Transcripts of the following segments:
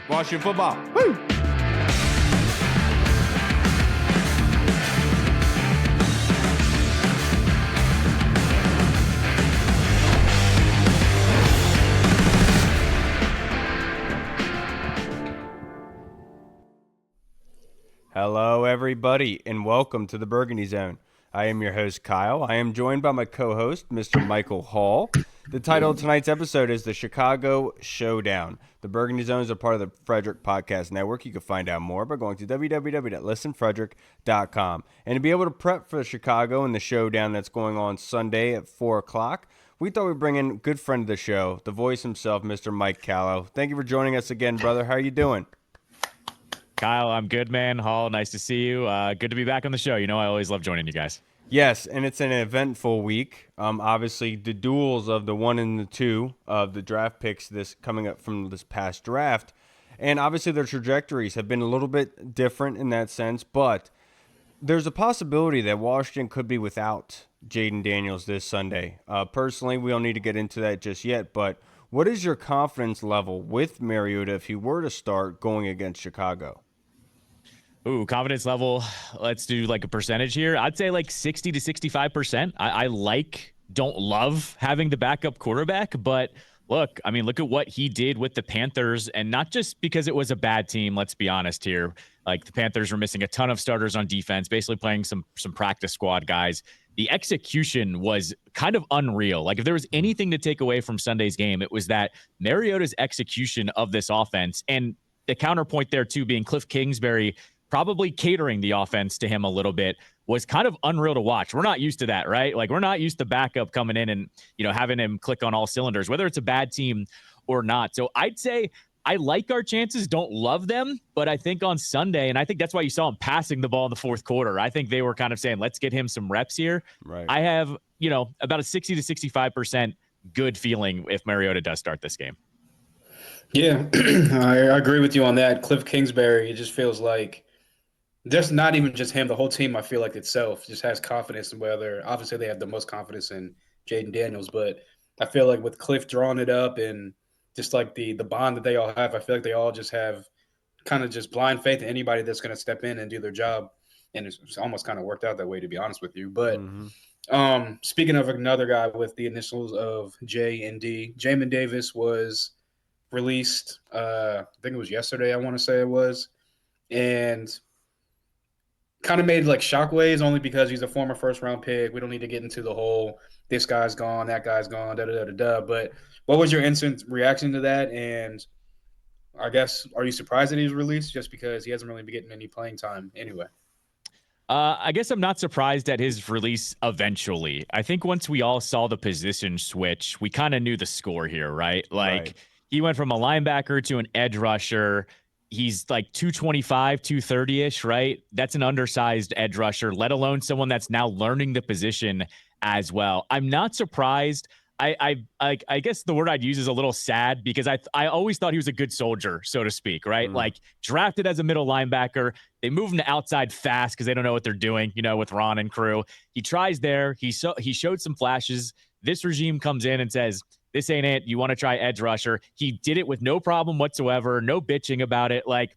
Washington football. Woo! Hello, everybody, and welcome to the Burgundy Zone. I am your host, Kyle. I am joined by my co-host, Mr. Michael Hall. The title of tonight's episode is The Chicago Showdown. The Burgundy Zone is a part of the Frederick Podcast Network. You can find out more by going to www.listenfrederick.com. And to be able to prep for Chicago and the showdown that's going on Sunday at 4 o'clock, we thought we'd bring in a good friend of the show, the voice himself, Mr. Mike Callow. Thank you for joining us again, brother. How are you doing? Kyle, I'm good, man. Hall, nice to see you. Good to be back on the show. You know, I always love joining you guys. Yes, and it's an eventful week. Obviously, the duels of the 1 and the 2 of the draft picks this coming up from this past draft, and obviously their trajectories have been a little bit different in that sense, but there's a possibility that Washington could be without Jayden Daniels this Sunday. Personally, we don't need to get into that just yet, but what is your confidence level with Mariota if he were to start going against Chicago? Ooh, confidence level. Let's do like a percentage here. I'd say like 60 to 65%. I don't love having the backup quarterback, but look at what he did with the Panthers, and not just because it was a bad team. Let's be honest here. Like, the Panthers were missing a ton of starters on defense, basically playing some practice squad guys. The execution was kind of unreal. Like, if there was anything to take away from Sunday's game, it was that Mariota's execution of this offense, and the counterpoint there too being Cliff Kingsbury probably catering the offense to him a little bit, was kind of unreal to watch. We're not used to that, right? Like, we're not used to backup coming in and, having him click on all cylinders, whether it's a bad team or not. So I'd say I like our chances, don't love them, but I think on Sunday, and I think that's why you saw him passing the ball in the fourth quarter. I think they were kind of saying, let's get him some reps here. Right. I have, about a 60 to 65% good feeling if Mariota does start this game. Yeah, I agree with you on that. Cliff Kingsbury, it just feels like just not even just him, the whole team, I feel like itself just has confidence in whether, obviously they have the most confidence in Jayden Daniels, but I feel like with Cliff drawing it up and just like the bond that they all have, I feel like they all just have kind of just blind faith in anybody that's going to step in and do their job. And it's almost kind of worked out that way, to be honest with you. But speaking of another guy with the initials of J and D, Jamon Davis was released, I think it was yesterday, I want to say it was, and kind of made like shockwaves only because he's a former first-round pick. We don't need to get into the whole this guy's gone, that guy's gone, da-da-da-da-da. But what was your instant reaction to that? And I guess, are you surprised that he was released just because he hasn't really been getting any playing time anyway? I guess I'm not surprised at his release eventually. I think once we all saw the position switch, we kind of knew the score here, right? Like, he went from a linebacker to an edge rusher. He's like 225, 230-ish, right? That's an undersized edge rusher, let alone someone that's now learning the position as well. I'm not surprised. I guess the word I'd use is a little sad, because I always thought he was a good soldier, so to speak, right? Like, drafted as a middle linebacker. They move him to outside fast because they don't know what they're doing, with Ron and crew. He tries there. He showed some flashes. This regime comes in and says, this ain't it. You want to try edge rusher. He did it with no problem whatsoever, no bitching about it. Like,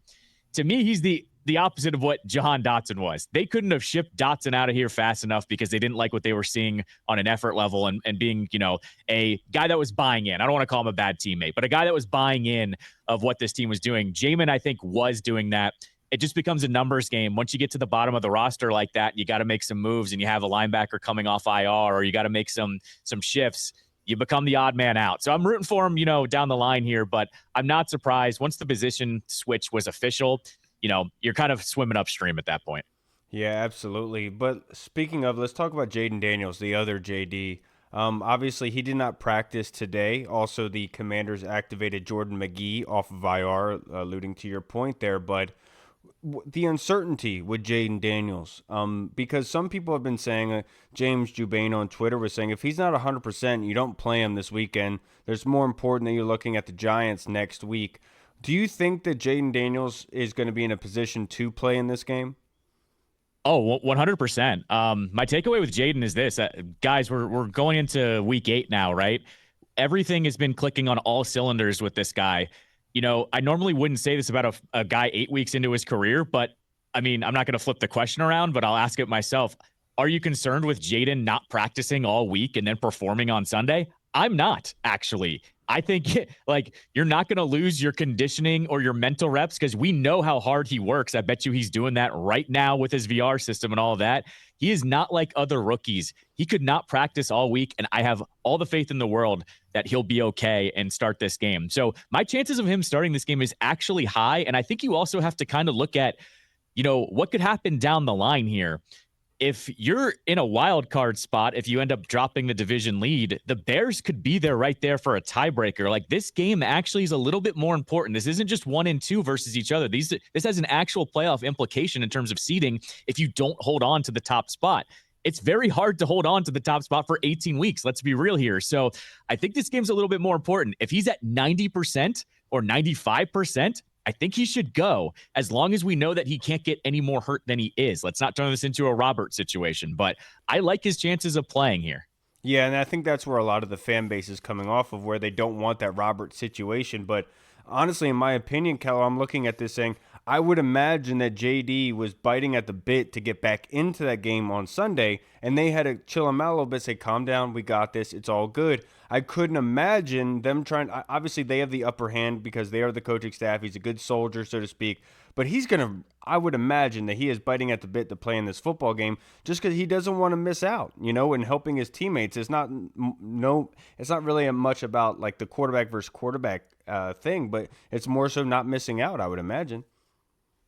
to me, he's the opposite of what Jahan Dotson was. They couldn't have shipped Dotson out of here fast enough because they didn't like what they were seeing on an effort level and being, a guy that was buying in. I don't want to call him a bad teammate, but a guy that was buying in of what this team was doing. Jamon, I think, was doing that. It just becomes a numbers game. Once you get to the bottom of the roster like that, you got to make some moves, and you have a linebacker coming off IR, or you got to make some shifts. You become the odd man out. So I'm rooting for him, down the line here, but I'm not surprised. Once the position switch was official, you're kind of swimming upstream at that point. Yeah, absolutely. But speaking of, let's talk about Jayden Daniels, the other JD. Obviously, he did not practice today. Also, the Commanders activated Jordan McGee off of IR, alluding to your point there. But the uncertainty with Jayden Daniels, because some people have been saying, James Jubane on Twitter was saying, if he's not 100%, you don't play him this weekend. There's more important that you're looking at the Giants next week. Do you think that Jayden Daniels is going to be in a position to play in this game? Oh, 100%. My takeaway with Jayden is this. Guys, we're going into week 8 now, right? Everything has been clicking on all cylinders with this guy. I normally wouldn't say this about a guy 8 weeks into his career, but I mean, I'm not going to flip the question around, but I'll ask it myself. Are you concerned with Jayden not practicing all week and then performing on Sunday? I'm not, actually. I think like you're not going to lose your conditioning or your mental reps because we know how hard he works. I bet you he's doing that right now with his VR system and all of that. He is not like other rookies. He could not practice all week, and I have all the faith in the world that he'll be okay and start this game. So my chances of him starting this game is actually high, and I think you also have to kind of look at, what could happen down the line here. If you're in a wild card spot, if you end up dropping the division lead, the Bears could be there right there for a tiebreaker. Like, this game actually is a little bit more important. This isn't just 1 and 2 versus each other. This has an actual playoff implication in terms of seeding if you don't hold on to the top spot. It's very hard to hold on to the top spot for 18 weeks. Let's be real here. So I think this game's a little bit more important. If he's at 90% or 95%, I think he should go, as long as we know that he can't get any more hurt than he is. Let's not turn this into a Robert situation, but I like his chances of playing here. Yeah, and I think that's where a lot of the fan base is coming off of, where they don't want that Robert situation. But honestly, in my opinion, Callow, I'm looking at this saying, I would imagine that JD was biting at the bit to get back into that game on Sunday, and they had to chill him out a little bit, say, calm down, we got this, it's all good. I couldn't imagine them trying. Obviously, they have the upper hand because they are the coaching staff. He's a good soldier, so to speak. But he's going to, I would imagine that he is biting at the bit to play in this football game just because he doesn't want to miss out, and helping his teammates. It's not really much about like the quarterback versus quarterback thing, but it's more so not missing out, I would imagine.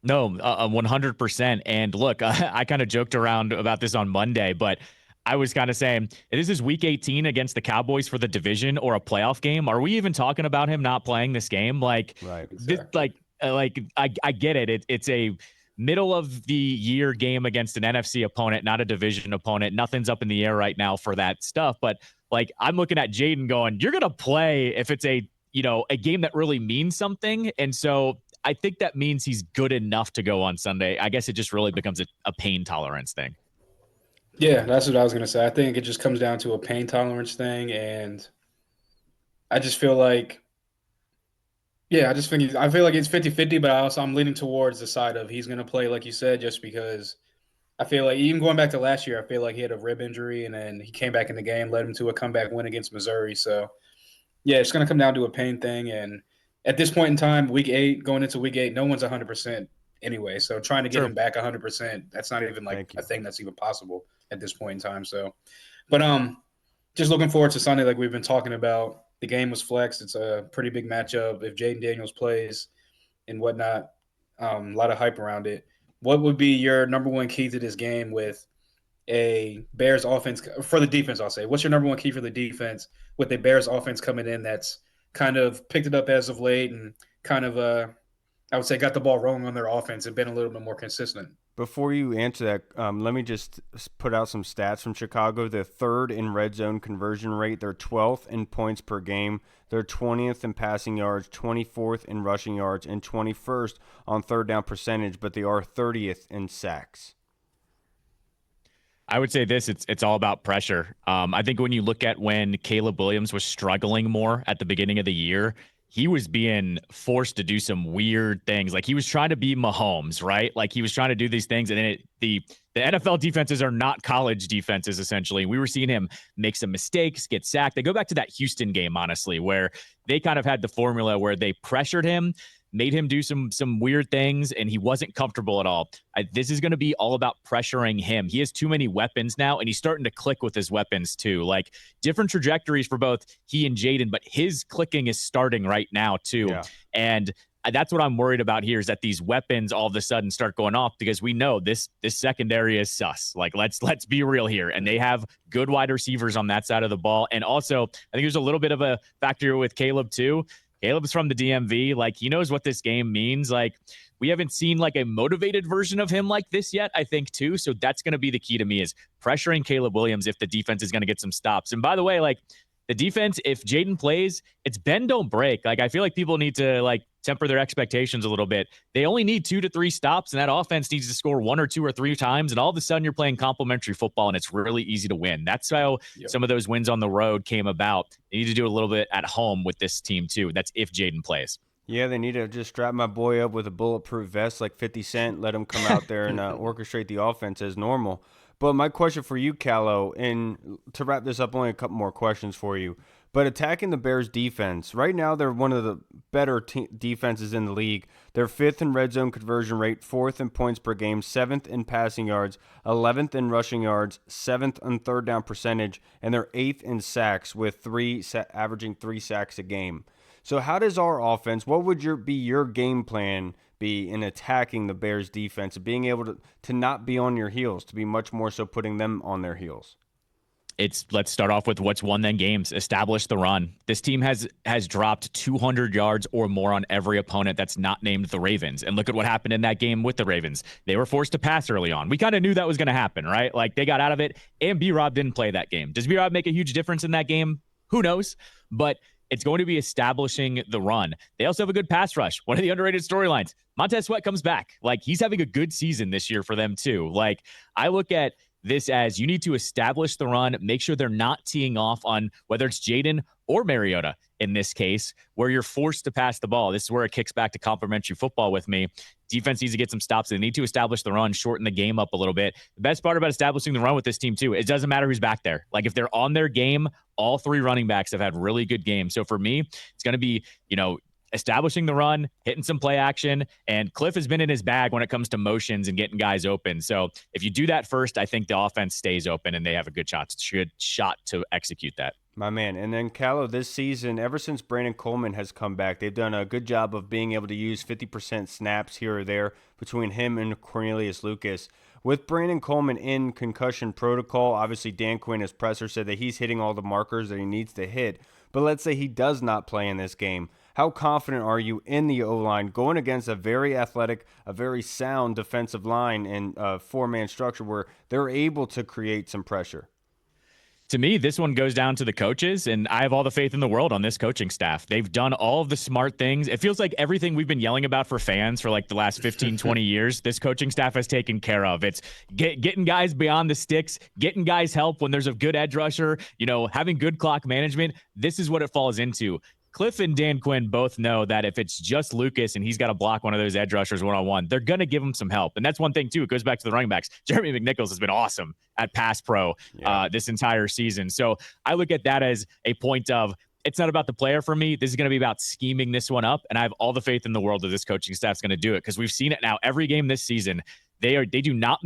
No, 100%. And look, I kind of joked around about this on Monday, but I was kind of saying, this is week 18 against the Cowboys for the division or a playoff game. Are we even talking about him not playing this game? Like, right. Exactly. I get it. It's a middle of the year game against an NFC opponent, not a division opponent. Nothing's up in the air right now for that stuff. But like, I'm looking at Jayden going, you're going to play if it's a game that really means something. And so I think that means he's good enough to go on Sunday. I guess it just really becomes a pain tolerance thing. Yeah, that's what I was going to say. I think it just comes down to a pain tolerance thing. And I just feel like, I feel like it's 50-50, but I'm leaning towards the side of he's going to play, like you said, just because I feel like even going back to last year, I feel like he had a rib injury and then he came back in the game, led him to a comeback win against Missouri. So, yeah, it's going to come down to a pain thing. And at this point in time, going into week 8, no one's 100% anyway. So trying to get him back 100%, that's not even like a thing that's even possible at this point in time. So, but just looking forward to Sunday, like we've been talking about. The game was flexed. It's a pretty big matchup. If Jayden Daniels plays and whatnot, a lot of hype around it. What would be your number one key to this game with a Bears offense for the defense? I'll say, what's your number one key for the defense with the Bears offense coming in that's kind of picked it up as of late and kind of, I would say, got the ball rolling on their offense and been a little bit more consistent? Before you answer that, let me just put out some stats from Chicago. They're 3rd in red zone conversion rate. They're 12th in points per game. They're 20th in passing yards, 24th in rushing yards, and 21st on third down percentage, but they are 30th in sacks. I would say this, it's all about pressure. I think when you look at when Caleb Williams was struggling more at the beginning of the year, he was being forced to do some weird things. Like, he was trying to be Mahomes, right? Like, he was trying to do these things, and then the NFL defenses are not college defenses, essentially. We were seeing him make some mistakes, get sacked. They go back to that Houston game, honestly, where they kind of had the formula where they pressured him, made him do some weird things, and he wasn't comfortable at all. This is going to be all about pressuring him. He has too many weapons now, and he's starting to click with his weapons too. Like, different trajectories for both he and Jayden, but his clicking is starting right now too. Yeah. And that's what I'm worried about here, is that these weapons all of a sudden start going off, because we know this secondary is sus. Like, let's be real here. And they have good wide receivers on that side of the ball. And also, I think there's a little bit of a factor with Caleb too. Caleb's from the DMV. Like, he knows what this game means. Like, we haven't seen like a motivated version of him like this yet, I think too. So that's going to be the key to me, is pressuring Caleb Williams if the defense is going to get some stops. And by the way, like, the defense, if Jayden plays, it's bend, don't break. Like, I feel like people need to like temper their expectations a little bit. They only need 2 to 3 stops, and that offense needs to score 1 or 2 or 3 times, and all of a sudden you're playing complimentary football, and it's really easy to win. That's how some of those wins on the road came about. They need to do a little bit at home with this team too. That's if Jayden plays. Yeah, they need to just strap my boy up with a bulletproof vest like 50 Cent, let him come out there and orchestrate the offense as normal. But my question for you, Callow, and to wrap this up, only a couple more questions for you. But attacking the Bears defense, right now they're one of the better defenses in the league. They're fifth in red zone conversion rate, fourth in points per game, seventh in passing yards, 11th in rushing yards, seventh in third down percentage, and they're eighth in sacks with averaging 3 sacks a game. So how does our offense, what would your game plan be in attacking the Bears defense, being able to not be on your heels, to be much more so putting them on their heels? Let's start off with what's won them games. Establish the run. This team has dropped 200 yards or more on every opponent that's not named the Ravens. And look at what happened in that game with the Ravens. They were forced to pass early on. We kind of knew that was going to happen, right? Like they got out of it, and B-Rob didn't play that game. Does B-Rob make a huge difference in that game? Who knows? But it's going to be establishing the run. They also have a good pass rush. One of the underrated storylines. Montez Sweat comes back. Like he's having a good season this year for them too. Like I look at this as you need to establish the run, make sure they're not teeing off on whether it's Jayden or Mariota in this case, where you're forced to pass the ball. This is where it kicks back to complimentary football with me. Defense needs to get some stops. They need to establish the run, shorten the game up a little bit. The best part about establishing the run with this team, too, it doesn't matter who's back there. Like if they're on their game, all three running backs have had really good games. So for me, it's going to be, establishing the run, hitting some play action, and Cliff has been in his bag when it comes to motions and getting guys open. So if you do that first, I think the offense stays open and they have a good shot to execute that. My man. And then, Callow, this season, ever since Brandon Coleman has come back, they've done a good job of being able to use 50% snaps here or there between him and Cornelius Lucas. With Brandon Coleman in concussion protocol, obviously Dan Quinn, as presser, said that he's hitting all the markers that he needs to hit. But let's say he does not play in this game. How confident are you in the O-line going against a very athletic, a very sound defensive line and four-man structure where they're able to create some pressure? To me, this one goes down to the coaches, and I have all the faith in the world on this coaching staff. They've done all of the smart things. It feels like everything we've been yelling about for fans for like the last 15, 20 years, this coaching staff has taken care of. It's getting guys beyond the sticks, getting guys help when there's a good edge rusher, having good clock management. This is what it falls into. Cliff and Dan Quinn both know that if it's just Lucas and he's got to block one of those edge rushers one-on-one, they're going to give him some help. And that's one thing, too. It goes back to the running backs. Jeremy McNichols has been awesome at pass pro this entire season. So I look at that as a point of it's not about the player for me. This is going to be about scheming this one up. And I have all the faith in the world that this coaching staff's going to do it because we've seen it now every game this season. They do not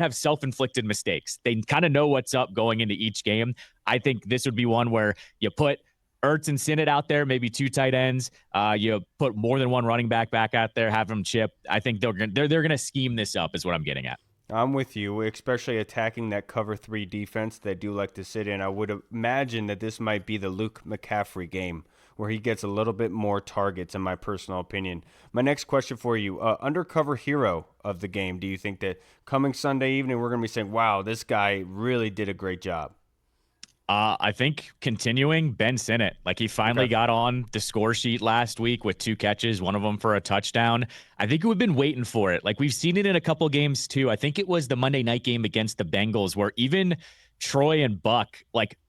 have self-inflicted mistakes. They kind of know what's up going into each game. I think this would be one where you put Ertz and Sinnott out there, maybe two tight ends. You put more than one running back out there, have them chip. I think they're gonna scheme this up, is what I'm getting at. I'm with you, especially attacking that cover 3 defense they do like to sit in. I would imagine that this might be the Luke McCaffrey game where he gets a little bit more targets, in my personal opinion. My next question for you, undercover hero of the game, do you think that coming Sunday evening we're going to be saying, wow, this guy really did a great job? I think continuing Ben Sinnott. Like he finally got on the score sheet last week with 2 catches, one of them for a touchdown. I think we've been waiting for it. Like we've seen it in a couple games too. I think it was the Monday night game against the Bengals where even Troy and Buck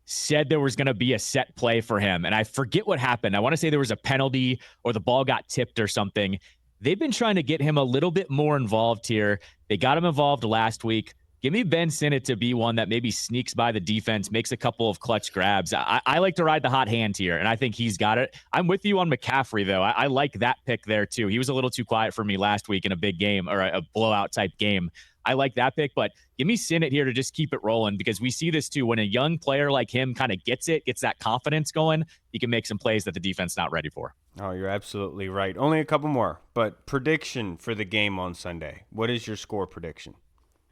said there was going to be a set play for him. And I forget what happened. I want to say there was a penalty or the ball got tipped or something. They've been trying to get him a little bit more involved here. They got him involved last week. Give me Ben Sinnott to be one that maybe sneaks by the defense, makes a couple of clutch grabs. I like to ride the hot hand here, and I think he's got it. I'm with you on McCaffrey, though. I like that pick there, too. He was a little too quiet for me last week in a big game or a blowout-type game. I like that pick, but give me Sinnott here to just keep it rolling because we see this, too. When a young player like him kind of gets that confidence going, he can make some plays that the defense not ready for. Oh, you're absolutely right. Only a couple more, but prediction for the game on Sunday. What is your score prediction?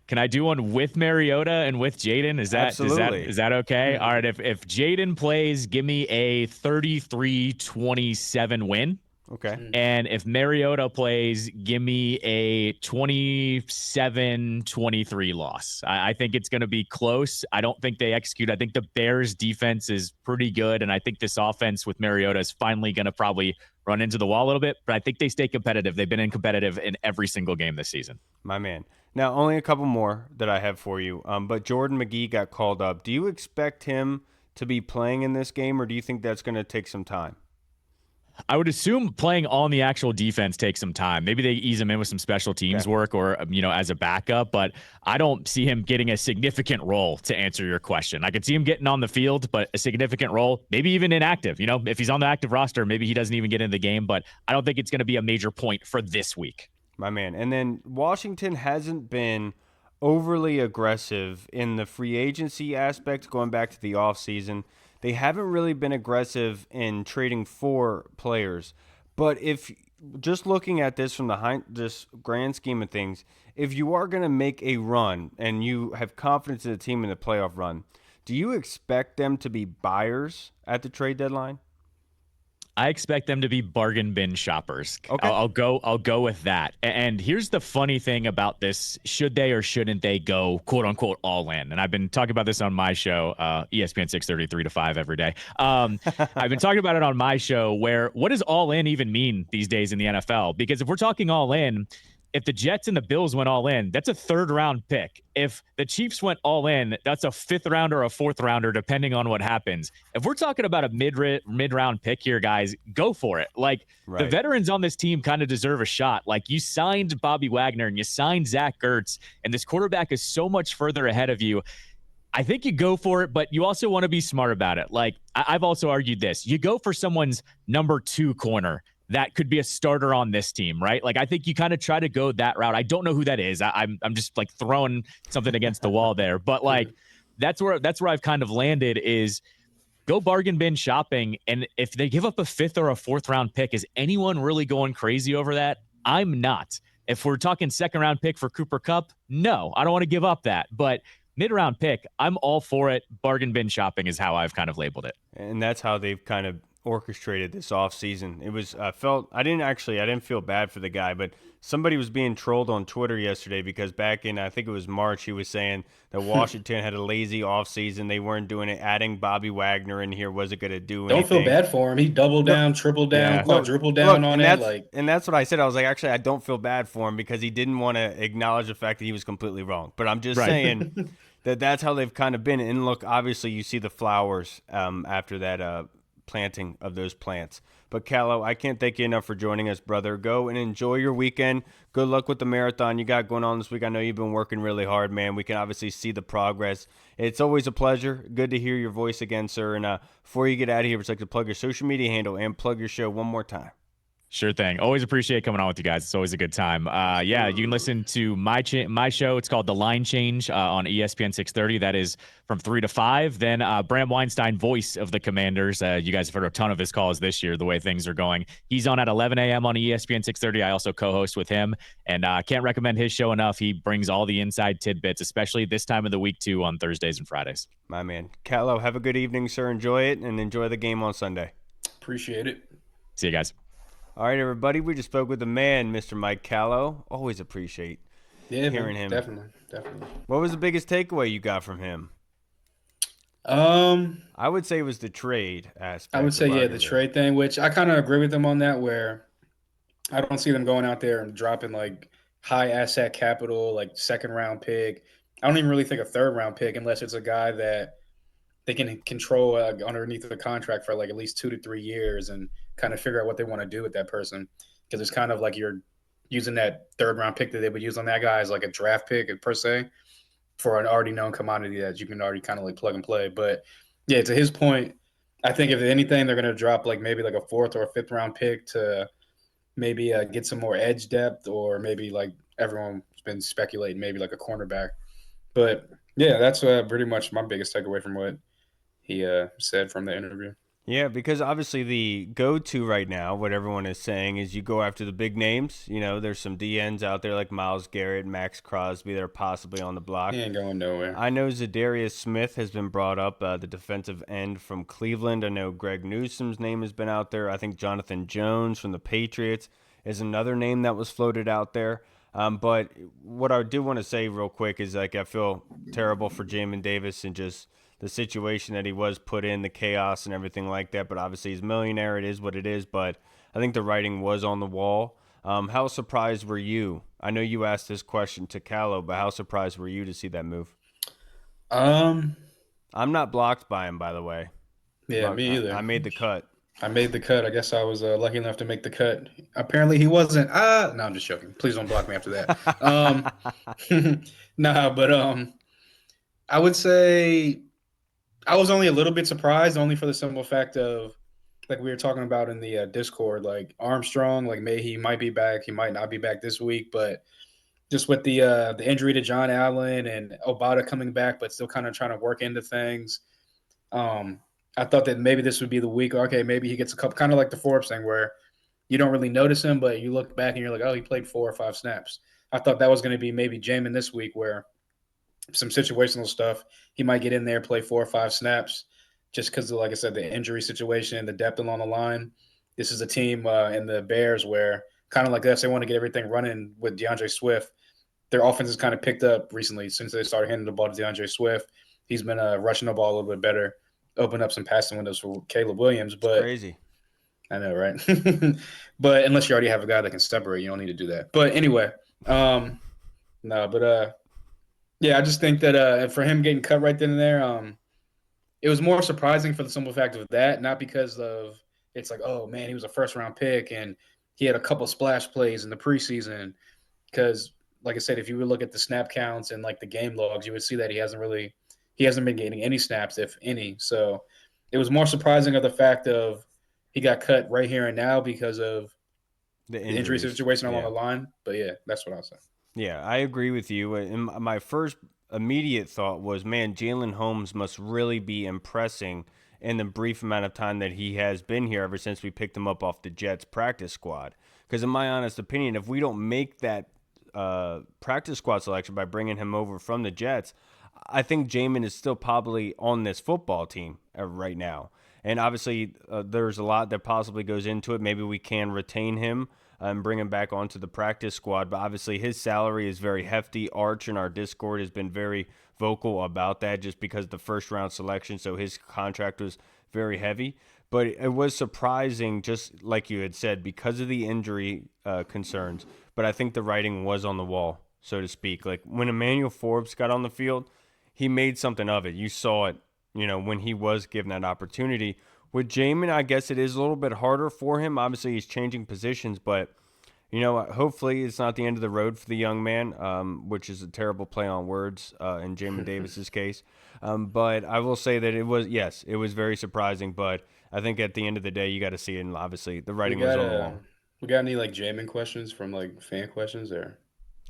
Can I do one with Mariota and with Jayden? Is that okay? All right. If Jayden plays, give me a 33-27 win. Okay. And if Mariota plays, give me a 27-23 loss. I think it's going to be close. I don't think they execute. I think the Bears defense is pretty good. And I think this offense with Mariota is finally going to probably run into the wall a little bit. But I think they stay competitive. They've been competitive in every single game this season. My man. Now, only a couple more that I have for you. But Jordan McGee got called up. Do you expect him to be playing in this game, or do you think that's going to take some time? I would assume playing on the actual defense takes some time. Maybe they ease him in with some special teams work or, as a backup, but I don't see him getting a significant role to answer your question. I could see him getting on the field, but a significant role, maybe even inactive. If he's on the active roster, maybe he doesn't even get in the game, but I don't think it's going to be a major point for this week. My man. And then Washington hasn't been overly aggressive in the free agency aspect going back to the offseason. They haven't really been aggressive in trading for players. But if just looking at this from this grand scheme of things, if you are going to make a run and you have confidence in the team in the playoff run, do you expect them to be buyers at the trade deadline? I expect them to be bargain bin shoppers. Okay. I'll go with that. And here's the funny thing about this: should they or shouldn't they go quote unquote all in? And I've been talking about this on my show, ESPN 6:30, 3 to 5 every day. I've been talking about it on my show. Where what does all in even mean these days in the NFL? Because if we're talking all in, if the Jets and the Bills went all in, that's a 3rd round pick. If the Chiefs went all in, that's a 5th rounder or a 4th rounder, depending on what happens. If we're talking about a mid round pick here, guys, go for it. Like the veterans on this team kind of deserve a shot. Like you signed Bobby Wagner and you signed Zach Ertz, and this quarterback is so much further ahead of you. I think you go for it, but you also want to be smart about it. Like I've also argued this. You go for someone's number 2 corner that could be a starter on this team, right? Like I think you kind of try to go that route. I don't know who that is. I'm just like throwing something against the wall there, but like that's where I've kind of landed is go bargain bin shopping. And if they give up a 5th or a 4th round pick, is anyone really going crazy over that? I'm not. If we're talking 2nd round pick for Cooper Kupp, no, I don't want to give up that. But mid-round pick, I'm all for it. Bargain bin shopping is how I've kind of labeled it. And that's how they've kind of orchestrated this offseason. It was I didn't feel bad for the guy, but somebody was being trolled on Twitter yesterday because back in I think it was March, he was saying that Washington had a lazy offseason. They weren't doing it. Adding Bobby Wagner in here wasn't going to do anything. Don't feel bad for him. He doubled down, tripled down, quadrupled down on it. And that's what I said. I was like, actually, I don't feel bad for him because he didn't want to acknowledge the fact that he was completely wrong. But I'm just saying that's how they've kind of been. And look, obviously, you see the flowers after that planting of those plants. But Callow, I can't thank you enough for joining us, brother. Go and enjoy your weekend. Good luck with the marathon you got going on this week. I know you've been working really hard, man. We can obviously see the progress. It's always a pleasure. Good to hear your voice again, sir. And before you get out of here, I'd like to plug your social media handle and plug your show one more time. Sure thing. Always appreciate coming on with you guys. It's always a good time. You can listen to my show. It's called The Line Change on ESPN 630. That is from 3 to 5. Then Bram Weinstein, voice of the Commanders. You guys have heard a ton of his calls this year, the way things are going. He's on at 11 a.m. on ESPN 630. I also co-host with him, and can't recommend his show enough. He brings all the inside tidbits, especially this time of the week, too, on Thursdays and Fridays. My man. Callow, have a good evening, sir. Enjoy it, and enjoy the game on Sunday. Appreciate it. See you guys. All right, everybody. We just spoke with the man, Mr. Mike Callow. Always appreciate hearing him. Definitely. What was the biggest takeaway you got from him? I would say it was the trade aspect. I would say, the trade thing, which I kind of agree with them on that, where I don't see them going out there and dropping like high asset capital, like 2nd round pick. I don't even really think a 3rd round pick unless it's a guy that they can control underneath the contract for like at least 2 to 3 years and kind of figure out what they want to do with that person. Because it's kind of like you're using that 3rd round pick that they would use on that guy as like a draft pick per se for an already known commodity that you can already kind of like plug and play. But yeah, to his point, I think if anything, they're going to drop like maybe like a 4th or a 5th round pick to maybe get some more edge depth, or maybe like everyone's been speculating, maybe like a cornerback. But yeah, that's pretty much my biggest takeaway from what he said from the interview. Yeah, because obviously the go-to right now, what everyone is saying, is you go after the big names. You know, there's some DNs out there like Myles Garrett, Max Crosby that are possibly on the block. He ain't going nowhere. I know Zadarius Smith has been brought up, the defensive end from Cleveland. I know Greg Newsom's name has been out there. I think Jonathan Jones from the Patriots is another name that was floated out there. But what I do want to say real quick is like I feel terrible for Jamon Davis and just the situation that he was put in, the chaos and everything like that. But obviously he's a millionaire. It is what it is. But I think the writing was on the wall. How surprised were you? I know you asked this question to Callow, but how surprised were you to see that move? I'm not blocked by him, by the way. Yeah, me either. I made the cut. I made the cut. I guess I was lucky enough to make the cut. Apparently, he wasn't. No, I'm just joking. Please don't block me after that. Nah, but I would say I was only a little bit surprised, only for the simple fact of like we were talking about in the Discord, like Armstrong, like he might be back, he might not be back this week, but just with the injury to John Allen and Obata coming back, but still kind of trying to work into things. Um, I thought that maybe this would be the week. Okay, maybe he gets a couple, kind of like the Forbes thing, where you don't really notice him, but you look back and you're like, oh, he played 4 or 5 snaps. I thought that was going to be maybe Jamin this week, where some situational stuff, he might get in there, play 4 or 5 snaps, just because, like I said, the injury situation, the depth along the line. This is a team in the Bears where, kind of like us, they want to get everything running with DeAndre Swift. Their offense has kind of picked up recently since they started handing the ball to DeAndre Swift. He's been rushing the ball a little bit better, open up some passing windows for Caleb Williams. It's But crazy. I know, right? But unless you already have a guy that can separate, you don't need to do that. But anyway, no, but yeah, I just think that for him getting cut right then and there, it was more surprising for the simple fact of that, not because of it's like, oh man, he was a first round pick and he had a couple splash plays in the preseason. Because, like I said, if you would look at the snap counts and like the game logs, you would see that he hasn't been getting any snaps, if any. So it was more surprising of the fact of he got cut right here and now because of The the injury injuries. situation along Yeah. the line. But yeah, that's what I'll say. Yeah, I agree with you. And my first immediate thought was, man, Jalen Holmes must really be impressing in the brief amount of time that he has been here ever since we picked him up off the Jets practice squad. Because in my honest opinion, if we don't make that practice squad selection by bringing him over from the Jets, I think Jamin is still probably on this football team right now. And obviously, there's a lot that possibly goes into it. Maybe we can retain him and bring him back onto the practice squad. But obviously, his salary is very hefty. Arch in our Discord has been very vocal about that just because of the first round selection. So his contract was very heavy. But it was surprising, just like you had said, because of the injury concerns. But I think the writing was on the wall, so to speak. Like when Emmanuel Forbes got on the field, he made something of it. You saw it, when he was given that opportunity. With Jamin, I guess it is a little bit harder for him. Obviously, he's changing positions, but hopefully it's not the end of the road for the young man, which is a terrible play on words in Jamon Davis's case. But I will say that it was very surprising. But I think at the end of the day, you got to see it, and obviously the We writing was got on the wall. we got any like jamming questions from like fan questions or?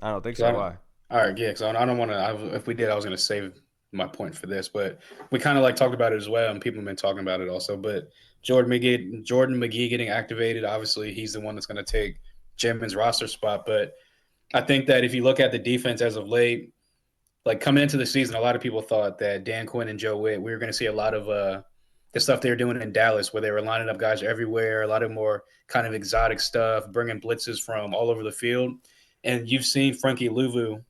I don't think 'Cause I so. don't, Why? all right, yeah, because I don't want to. If we did, I was going to save my point for this, but we kind of like talked about it as well, and people have been talking about it also. But Jordan McGee getting activated, obviously he's the one that's going to take Jamin's roster spot. But I think that if you look at the defense as of late, like coming into the season, a lot of people thought that Dan Quinn and Joe Witt, we were going to see a lot of the stuff they were doing in Dallas, where they were lining up guys everywhere, a lot of more kind of exotic stuff, bringing blitzes from all over the field. And you've seen Frankie Louvu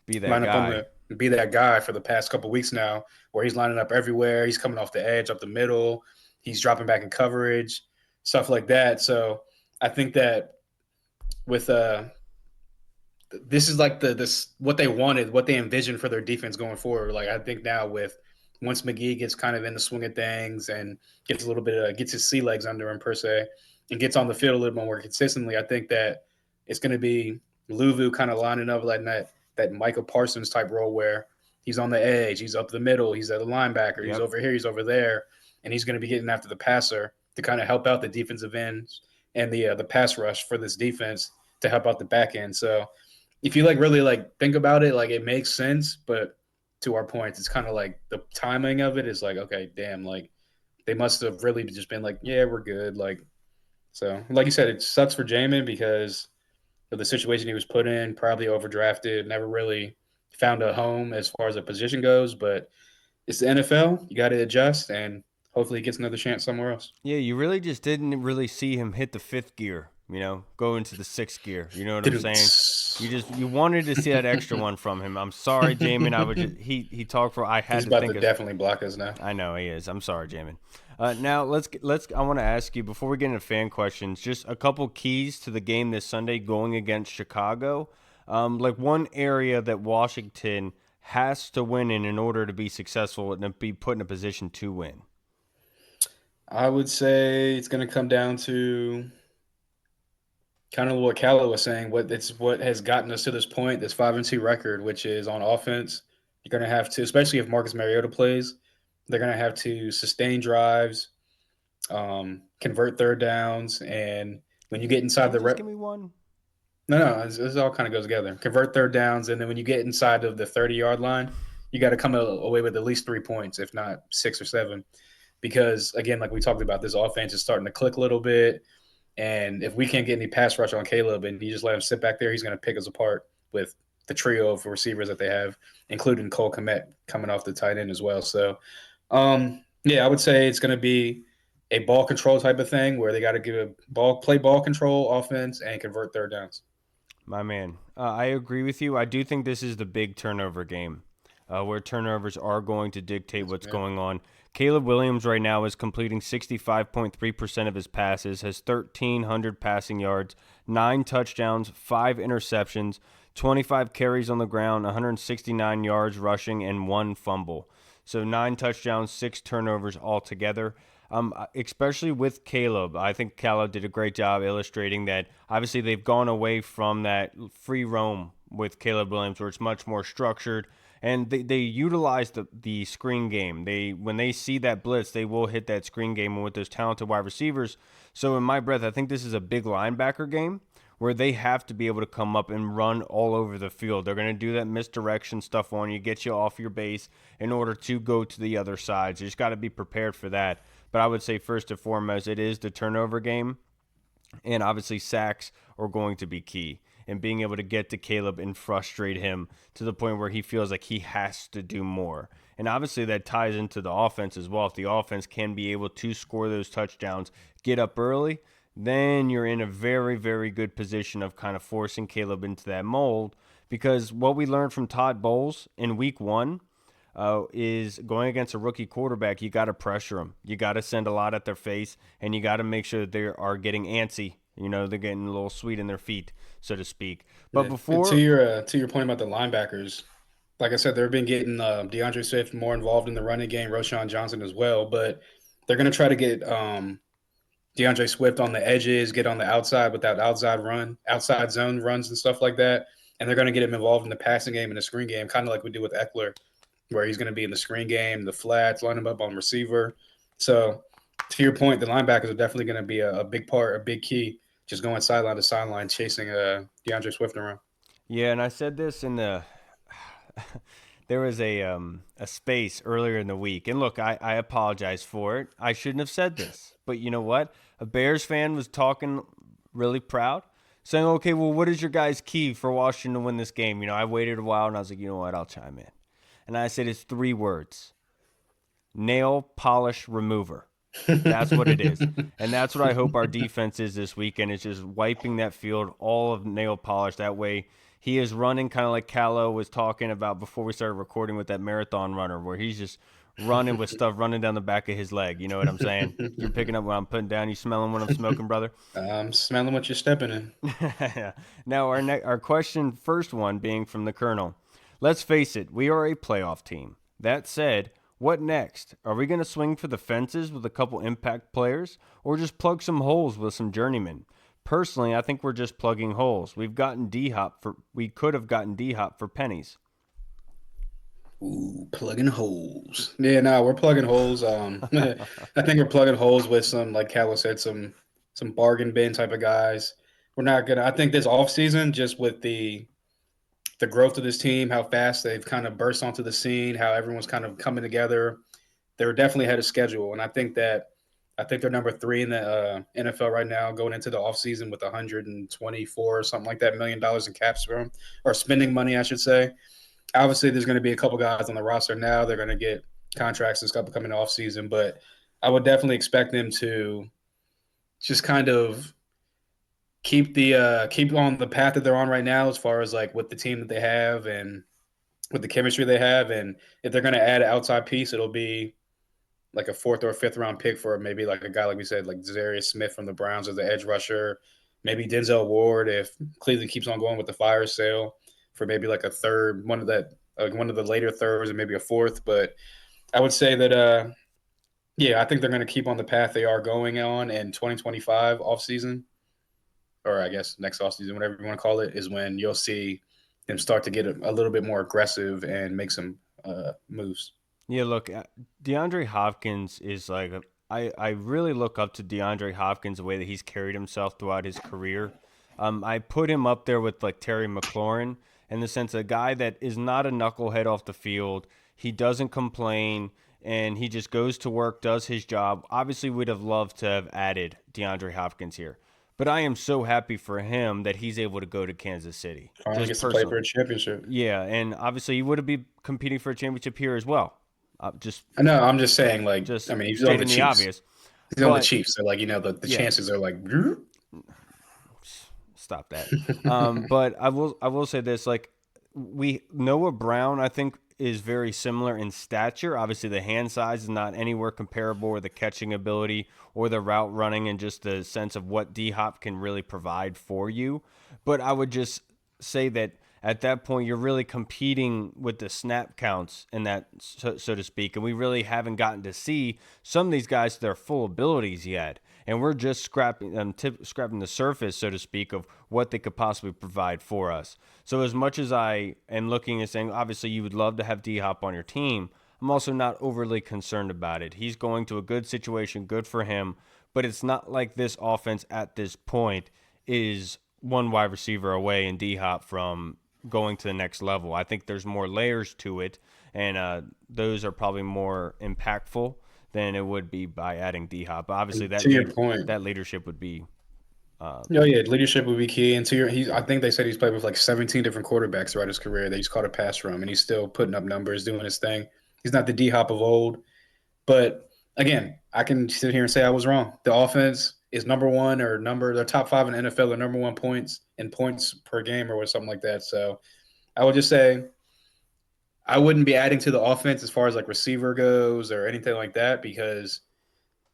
Be that line up on guy. be that guy for the past couple of weeks now, where he's lining up everywhere. He's coming off the edge, up the middle. He's dropping back in coverage, stuff like that. So I think that with this is like this what they wanted, what they envisioned for their defense going forward. Like I think now with once McGee gets kind of in the swing of things and gets a little bit gets his sea legs under him per se, and gets on the field a little bit more consistently, I think that it's going to be Luvu kind of lining up like that Michael Parsons type role where he's on the edge, he's up the middle, he's at a linebacker, he's Yep. over here, he's over there, and he's going to be getting after the passer to kind of help out the defensive ends and the pass rush for this defense to help out the back end. So if you like really like think about it, like it makes sense, but to our point, it's kind of like the timing of it is like, okay, damn, like they must have really just been like, yeah, we're good. Like, so like you said, it sucks for Jamin because of the situation he was put in, probably overdrafted, never really found a home as far as a position goes, but it's the NFL. You got to adjust and hopefully he gets another chance somewhere else. Yeah, you really just didn't really see him hit the fifth gear, go into the sixth gear. You know what I'm saying? You wanted to see that extra one from him. I'm sorry, Jamin. I would just he talked for I had He's to about think to of definitely block us now. I know he is. I'm sorry, Jamin. Now let's I want to ask you before we get into fan questions, just a couple keys to the game this Sunday going against Chicago. Like one area that Washington has to win in order to be successful and be put in a position to win. I would say it's going to come down to kind of what Callow was saying. What has gotten us to this point, this 5-2 record, which is on offense. You're going to have to, especially if Marcus Mariota plays, they're going to have to sustain drives, convert third downs, and when you get inside Can you the just rep, give me one? no, this all kind of goes together. Convert third downs, and then when you get inside of the 30-yard line, you got to come away with at least 3 points, if not 6 or 7. Because again, like we talked about, this offense is starting to click a little bit. And if we can't get any pass rush on Caleb and you just let him sit back there, he's going to pick us apart with the trio of receivers that they have, including Cole Kmet coming off the tight end as well. So, yeah, I would say it's going to be a ball control type of thing where they got to play ball control offense and convert third downs. My man, I agree with you. I do think this is the big turnover game, where turnovers are going to dictate what's going on. Caleb Williams right now is completing 65.3% of his passes, has 1,300 passing yards, 9 touchdowns, 5 interceptions, 25 carries on the ground, 169 yards rushing, and 1 fumble. So 9 touchdowns, 6 turnovers altogether. Especially with Caleb, I think Caleb did a great job illustrating that. Obviously, they've gone away from that free roam with Caleb Williams, where it's much more structured, and they utilize the screen game. When they see that blitz, they will hit that screen game with those talented wide receivers. So in my breath, I think this is a big linebacker game where they have to be able to come up and run all over the field. They're going to do that misdirection stuff on you, get you off your base in order to go to the other side. So you just got to be prepared for that. But I would say first and foremost, it is the turnover game. And obviously sacks are going to be key. And being able to get to Caleb and frustrate him to the point where he feels like he has to do more. And obviously that ties into the offense as well. If the offense can be able to score those touchdowns, get up early, then you're in a very, very good position of kind of forcing Caleb into that mold. Because what we learned from Todd Bowles in week 1 is going against a rookie quarterback, you got to pressure them. You got to send a lot at their face, and you got to make sure that they are getting antsy. You know, they're getting a little sweet in their feet, so to speak. But before, to your point about the linebackers, like I said, they've been getting DeAndre Swift more involved in the running game, Roshan Johnson as well. But they're going to try to get DeAndre Swift on the edges, get on the outside with that outside zone runs and stuff like that. And they're going to get him involved in the passing game and the screen game, kind of like we did with Eckler, where he's going to be in the screen game, the flats, line him up on receiver. So to your point, the linebackers are definitely going to be a big part, a big key, just going sideline to sideline, chasing DeAndre Swift around. yeah, and I said this in the there was a space earlier in the week, and look, I apologize for it. I shouldn't have said this, but you know what? A Bears fan was talking really proud, saying, "Okay, well, what is your guys' key for Washington to win this game?" You know, I waited a while, and I was like, "You know what? I'll chime in," and I said, "It's 3 words: nail polish remover." That's what it is. And that's what I hope our defense is this weekend, is just wiping that field all of nail polish. That way he is running kind of like Callow was talking about before we started recording with that marathon runner, where he's just running with stuff running down the back of his leg. You know what I'm saying? You're picking up what I'm putting down. You smelling what I'm smoking, brother? I'm smelling what you're stepping in. Now, our question, first one being from the Colonel. Let's face it, we are a playoff team. That said, what next? Are we going to swing for the fences with a couple impact players, or just plug some holes with some journeymen? Personally, I think we're just plugging holes. We could have gotten D-Hop for pennies. Ooh, plugging holes. Yeah, no, we're plugging holes. I think we're plugging holes with some, like Callow said, some bargain bin type of guys. We're not gonna. I think this offseason, just with the growth of this team, how fast they've kind of burst onto the scene, how everyone's kind of coming together. They're definitely ahead of schedule, and I think they're number 3 in the NFL right now, going into the offseason with 124 or something like that $1 million in cap room, or spending money, I should say. Obviously, there's going to be a couple guys on the roster now. They're going to get contracts and stuff coming off season, but I would definitely expect them to just kind of keep on the path that they're on right now, as far as like with the team that they have and with the chemistry they have. And if they're going to add an outside piece, it'll be like a 4th or a 5th round pick for maybe like a guy, like we said, like Zarius Smith from the Browns as the edge rusher, maybe Denzel Ward if Cleveland keeps on going with the fire sale, for maybe like a third, one of the later thirds, and maybe a 4th. But I would say that Yeah, I think they're going to keep on the path they are going on in 2025 offseason, or I guess next offseason, whatever you want to call it, is when you'll see them start to get a little bit more aggressive and make some moves. Yeah, look, DeAndre Hopkins is like I really look up to DeAndre Hopkins the way that he's carried himself throughout his career. I put him up there with like Terry McLaurin in the sense a guy that is not a knucklehead off the field. He doesn't complain and he just goes to work, does his job. Obviously, we'd have loved to have added DeAndre Hopkins here, but I am so happy for him that he's able to go to Kansas City. Finally Just gets to play for personally, a championship. yeah, and obviously he would be competing for a championship here as well. Just I know. I'm just saying, like, just I mean, he's on the stating the Chiefs. obvious. He's on the But Chiefs, so like the yeah, chances are like. stop that. But I will say this: like we Noah Brown, I think is very similar in stature. Obviously, the hand size is not anywhere comparable, or the catching ability, or the route running, and just the sense of what D Hop can really provide for you. But I would just say that at that point you're really competing with the snap counts and that so to speak, and we really haven't gotten to see some of these guys to their full abilities yet, and we're just scrapping the surface, so to speak, of what they could possibly provide for us. So as much as I am looking and saying obviously you would love to have D-Hop on your team, I'm also not overly concerned about it. He's going to a good situation, good for him, but it's not like this offense at this point is one wide receiver away in D-Hop from going to the next level. I think there's more layers to it, and those are probably more impactful than it would be by adding D-Hop. Obviously, To your point, that leadership would be. yeah, leadership would be key. And I think they said he's played with like 17 different quarterbacks throughout his career. That he's caught a pass from, and he's still putting up numbers, doing his thing. He's not the D Hop of old, but again, I can sit here and say I was wrong. The offense is number one or they're top five in the NFL, or number one points per game or something like that. So I would just say I wouldn't be adding to the offense as far as like receiver goes or anything like that because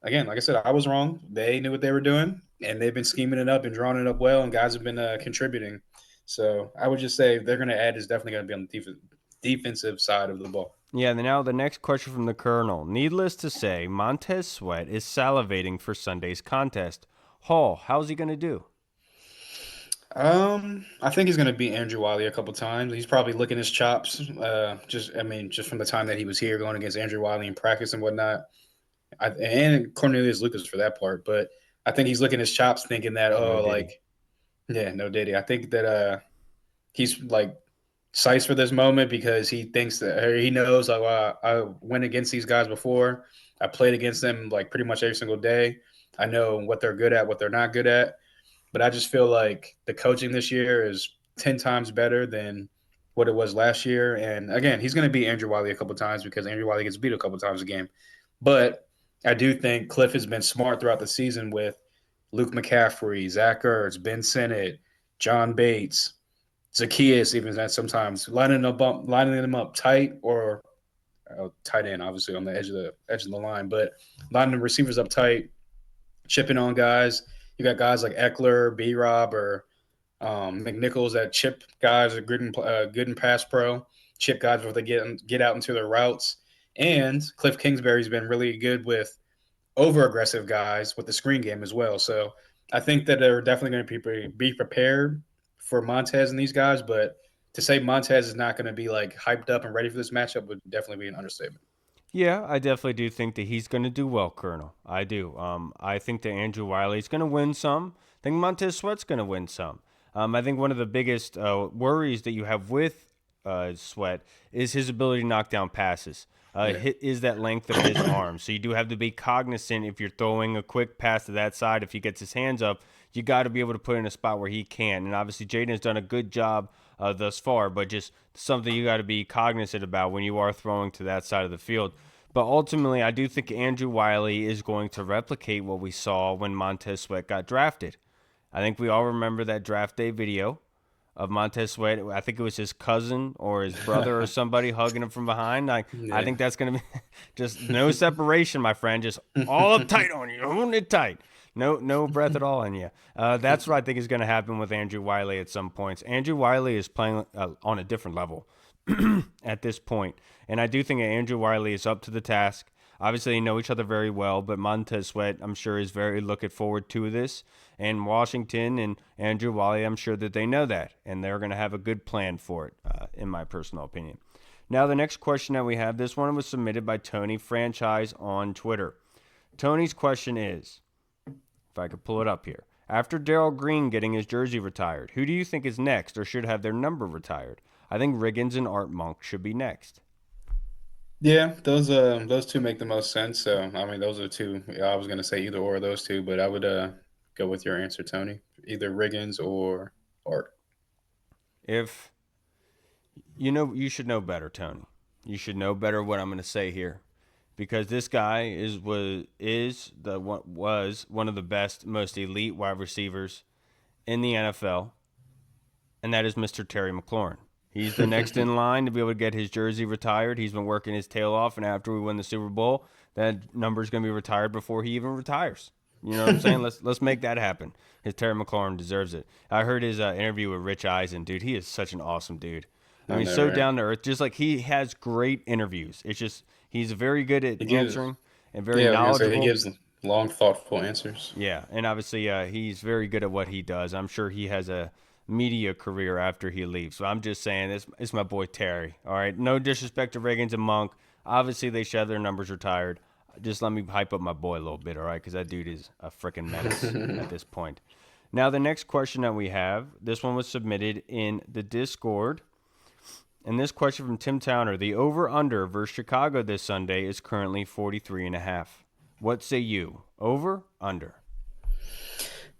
again, like I said, I was wrong. They knew what they were doing, and they've been scheming it up and drawing it up well, and guys have been contributing. So I would just say if they're going to add is definitely going to be on the defensive side of the ball. Yeah, now the next question from the Colonel. Needless to say, Montez Sweat is salivating for Sunday's contest. Hall, how's he going to do? I think he's going to beat Andrew Wiley a couple times. He's probably licking his chops. Just from the time that he was here going against Andrew Wiley in practice and whatnot. And Cornelius Lucas for that part, but I think he's licking his chops, thinking that no Diddy. I think that he's like sized for this moment because he thinks that or he knows like I went against these guys before. I played against them like pretty much every single day. I know what they're good at, what they're not good at. But I just feel like the coaching this year is 10 times better than what it was last year. And again, he's going to beat Andrew Wiley a couple times because Andrew Wiley gets beat a couple times a game. But I do think Cliff has been smart throughout the season with Luke McCaffrey, Zach Ertz, Ben Sinnott, John Bates, Zacchaeus, even that sometimes lining them up tight or tight end, obviously on the edge of the line, but lining the receivers up tight, chipping on guys. You got guys like Eckler, B-Rob, or McNichols that chip guys are good in pass pro, chip guys before they get out into their routes. And Cliff Kingsbury's been really good with over-aggressive guys with the screen game as well. So I think that they're definitely going to be prepared for Montez and these guys. But to say Montez is not going to be like hyped up and ready for this matchup would definitely be an understatement. Yeah, I definitely do think that he's going to do well, Colonel. I do. I think that Andrew Wiley's going to win some. I think Montez Sweat's going to win some. I think one of the biggest worries that you have with Sweat is his ability to knock down passes. Is that length of his arm. So you do have to be cognizant if you're throwing a quick pass to that side. If he gets his hands up, you got to be able to put it in a spot where he can. And obviously, Jayden has done a good job thus far, but just something you got to be cognizant about when you are throwing to that side of the field. But ultimately, I do think Andrew Wiley is going to replicate what we saw when Montez Sweat got drafted. I think we all remember that draft day video of Montez Sweat. I think it was his cousin or his brother or somebody hugging him from behind. I think that's going to be just no separation, my friend. Just all up tight on you, holding it tight. No breath at all in you. That's what I think is going to happen with Andrew Wiley at some points. Andrew Wiley is playing on a different level at this point. And I do think that Andrew Wiley is up to the task. Obviously, they know each other very well, but Montez Sweat, I'm sure, is very looking forward to this. And Washington and Andrew Wally, I'm sure that they know that, and they're going to have a good plan for it, in my personal opinion. Now, the next question that we have, this one was submitted by Tony Franchise on Twitter. Tony's question is, if I could pull it up here. After Darrell Green getting his jersey retired, who do you think is next or should have their number retired? I think Riggins and Art Monk should be next. Yeah, those two make the most sense. So I mean, those are two. I was gonna say either or of those two, but I would go with your answer, Tony. Either Riggins or Art. If you should know better, Tony. You should know better what I'm going to say here, because this guy was one of the best, most elite wide receivers in the NFL, and that is Mr. Terry McLaurin. He's the next in line to be able to get his jersey retired. He's been working his tail off, and after we win the Super Bowl, that number is going to be retired before he even retires. You know what I'm saying? Let's make that happen. Because Terry McLaurin deserves it. I heard his interview with Rich Eisen, dude. He is such an awesome dude. I mean, so Right? down to earth. Just like he has great interviews. It's just he's very good at answering and very Yeah, I was gonna say knowledgeable. he gives long, thoughtful answers. Yeah, and obviously he's very good at what he does. I'm sure he has a media career after he leaves. So I'm just saying, it's my boy Terry. All right, no disrespect to Riggins and Monk. Obviously, they should have their numbers retired. Just let me hype up my boy a little bit, all right? Because that dude is a freaking menace at this point. Now, the next question that we have, this one was submitted in the Discord. And this question from Tim Towner, the over-under versus Chicago this Sunday is currently 43.5. What say you? Over, under?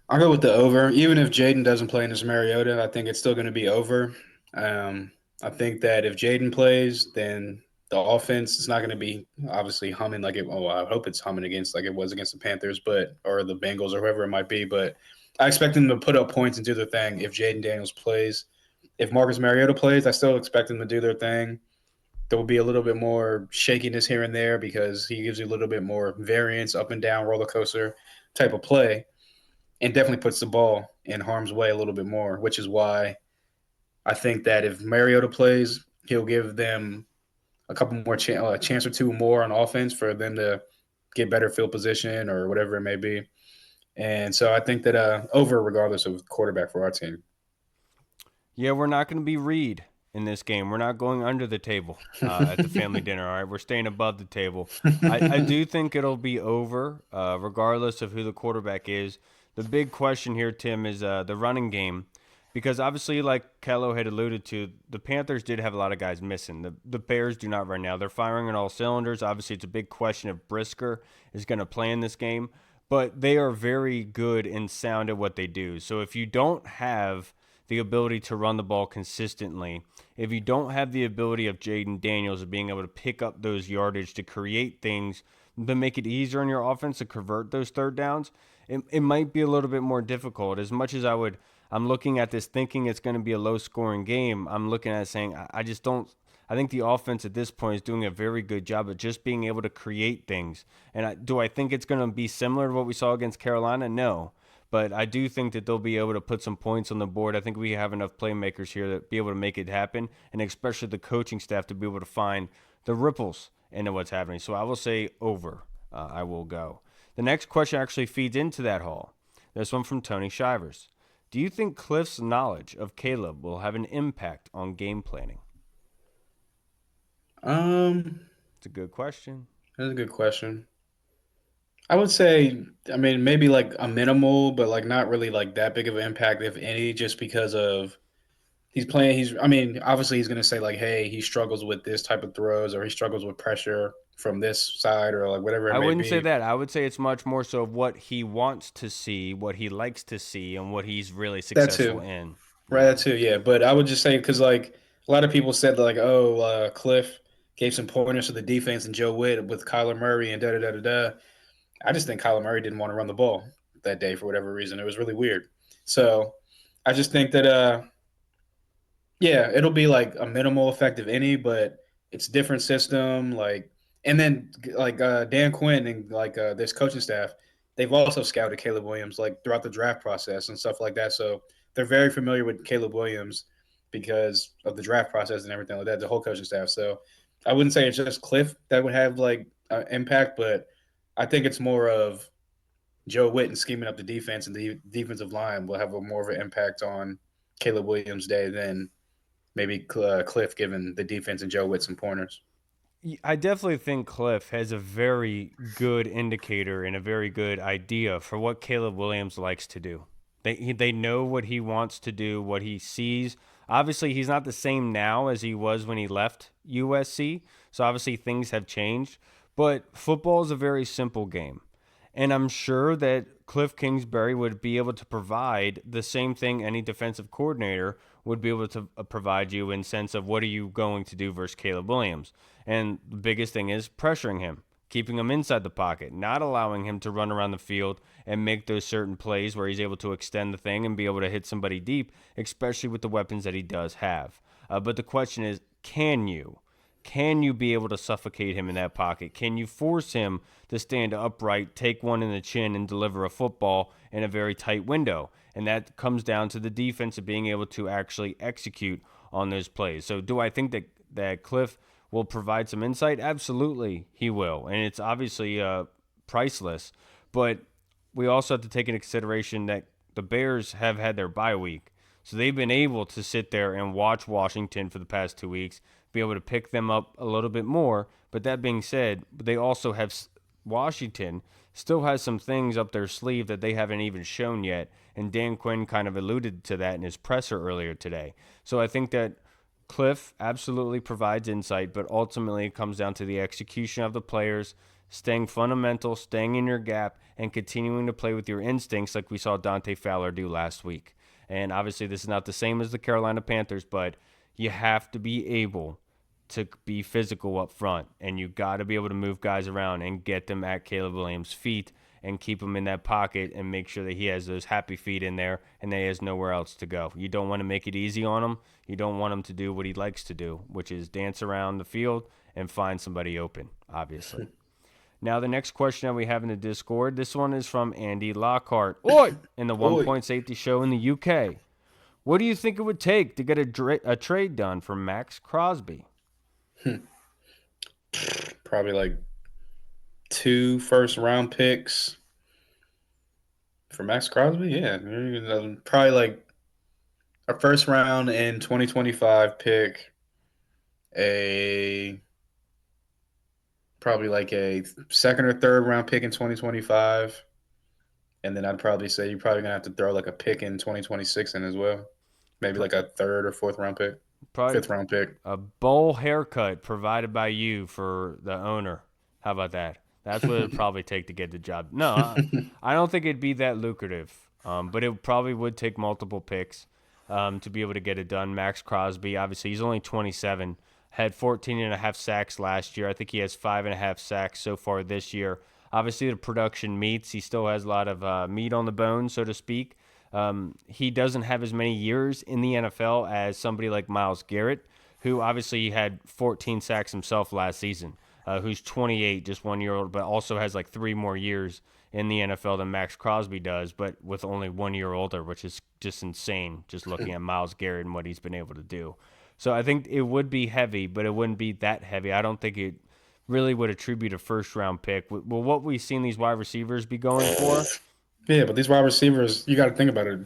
I'll go with the over. Even if Jayden doesn't play in this Mariota, I think it's still going to be over. I think that if Jayden plays, then the offense is not going to be obviously humming like it. Oh, I hope it's humming against like it was against the Panthers, or the Bengals or whoever it might be. But I expect them to put up points and do their thing if Jayden Daniels plays. If Marcus Mariota plays, I still expect them to do their thing. There will be a little bit more shakiness here and there because he gives you a little bit more variance, up and down roller coaster type of play, and definitely puts the ball in harm's way a little bit more, which is why I think that if Mariota plays, he'll give them a couple more chance or two more on offense for them to get better field position or whatever it may be. And so I think that over, regardless of quarterback for our team. Yeah, we're not going to be Reed in this game. We're not going under the table at the family dinner, all right? We're staying above the table. I do think it'll be over, regardless of who the quarterback is. The big question here, Tim, is the running game. Because obviously, like Callow had alluded to, the Panthers did have a lot of guys missing. The Bears do not right now. They're firing on all cylinders. Obviously, it's a big question if Brisker is going to play in this game. But they are very good and sound at what they do. So if you don't have the ability to run the ball consistently, if you don't have the ability of Jayden Daniels of being able to pick up those yardage to create things to make it easier on your offense to convert those third downs, it might be a little bit more difficult. As much as I'm looking at this thinking it's going to be a low scoring game, I'm looking at it saying I just don't. I think the offense at this point is doing a very good job of just being able to create things. And do I think it's going to be similar to what we saw against Carolina? No. But I do think that they'll be able to put some points on the board. I think we have enough playmakers here to be able to make it happen, and especially the coaching staff to be able to find the ripples into what's happening. So I will say over. I will go. The next question actually feeds into that haul. This one from Tony Shivers. Do you think Cliff's knowledge of Caleb will have an impact on game planning? It's a good question. That's a good question. I would say, I mean, maybe like a minimal, but like not really like that big of an impact, if any, just because of he's playing. I mean, obviously he's going to say like, hey, he struggles with this type of throws or he struggles with pressure from this side or like whatever it I may wouldn't say be. that. I would say it's much more so of what he wants to see, what he likes to see, and what he's really That successful too. in. Right, that too, yeah. But I would just say because like a lot of people said like, oh, Cliff gave some pointers to the defense and Joe Witt with Kyler Murray and da da da da da. I just think Kyler Murray didn't want to run the ball that day for whatever reason. It was really weird. So I just think that yeah, it'll be like a minimal effect if any, but it's different system. Like, and then like Dan Quinn and like this coaching staff, they've also scouted Caleb Williams like throughout the draft process and stuff like that. So they're very familiar with Caleb Williams because of the draft process and everything like that. The whole coaching staff. So I wouldn't say it's just Cliff that would have like impact, but I think it's more of Joe Witten scheming up the defense, and the defensive line will have a more of an impact on Caleb Williams' day than maybe Cliff giving the defense and Joe Witt some pointers. I definitely think Cliff has a very good indicator and a very good idea for what Caleb Williams likes to do. They know what he wants to do, what he sees. Obviously, he's not the same now as he was when he left USC. So obviously things have changed, but football is a very simple game. And I'm sure that Cliff Kingsbury would be able to provide the same thing any defensive coordinator would be able to provide you in sense of what are you going to do versus Caleb Williams. And the biggest thing is pressuring him, keeping him inside the pocket, not allowing him to run around the field and make those certain plays where he's able to extend the thing and be able to hit somebody deep, especially with the weapons that he does have. But the question is, can you? Can you be able to suffocate him in that pocket? Can you force him to stand upright, take one in the chin, and deliver a football in a very tight window? And that comes down to the defense of being able to actually execute on those plays. So do I think that Cliff will provide some insight? Absolutely, he will. And it's obviously priceless. But we also have to take into consideration that the Bears have had their bye week. So they've been able to sit there and watch Washington for the past 2 weeks, be able to pick them up a little bit more. But that being said, they also have Washington still has some things up their sleeve that they haven't even shown yet. And Dan Quinn kind of alluded to that in his presser earlier today. So I think that Cliff absolutely provides insight, but ultimately it comes down to the execution of the players, staying fundamental, staying in your gap, and continuing to play with your instincts like we saw Dante Fowler do last week. And obviously this is not the same as the Carolina Panthers, but you have to be able to be physical up front, and you got to be able to move guys around and get them at Caleb Williams' feet and keep him in that pocket and make sure that he has those happy feet in there and that he has nowhere else to go. You don't want to make it easy on him. You don't want him to do what he likes to do, which is dance around the field and find somebody open, obviously. Now, the next question that we have in the Discord, this one is from Andy Lockhart. Oi! In the One Point Safety Show in the UK. What do you think it would take to get a trade done for Max Crosby? Probably like 2 first-round picks for Max Crosby. Yeah, probably like a first round in 2025 pick, a probably like a second or third round pick in 2025, and then I'd probably say you're probably gonna have to throw like a pick in 2026 in as well, maybe like a third or fourth round pick, Probably fifth round pick. a bowl haircut provided by you for the owner. How about that? That's what it'd probably take to get the job. No, I don't think it'd be that lucrative, but it probably would take multiple picks to be able to get it done. Max Crosby, obviously, he's only 27, had 14 and a half sacks last year. I think he has 5.5 sacks so far this year. Obviously, the production meets. He still has a lot of meat on the bone, so to speak. He doesn't have as many years in the NFL as somebody like Myles Garrett, who obviously had 14 sacks himself last season, who's 28, just 1 year old, but also has like 3 more years in the NFL than Max Crosby does, but with only 1 year older, which is just insane, just looking at Myles Garrett and what he's been able to do. So I think it would be heavy, but it wouldn't be that heavy. I don't think it really would attribute a first-round pick. Well, what we've seen these wide receivers be going for? Yeah, but these wide receivers, you got to think about it.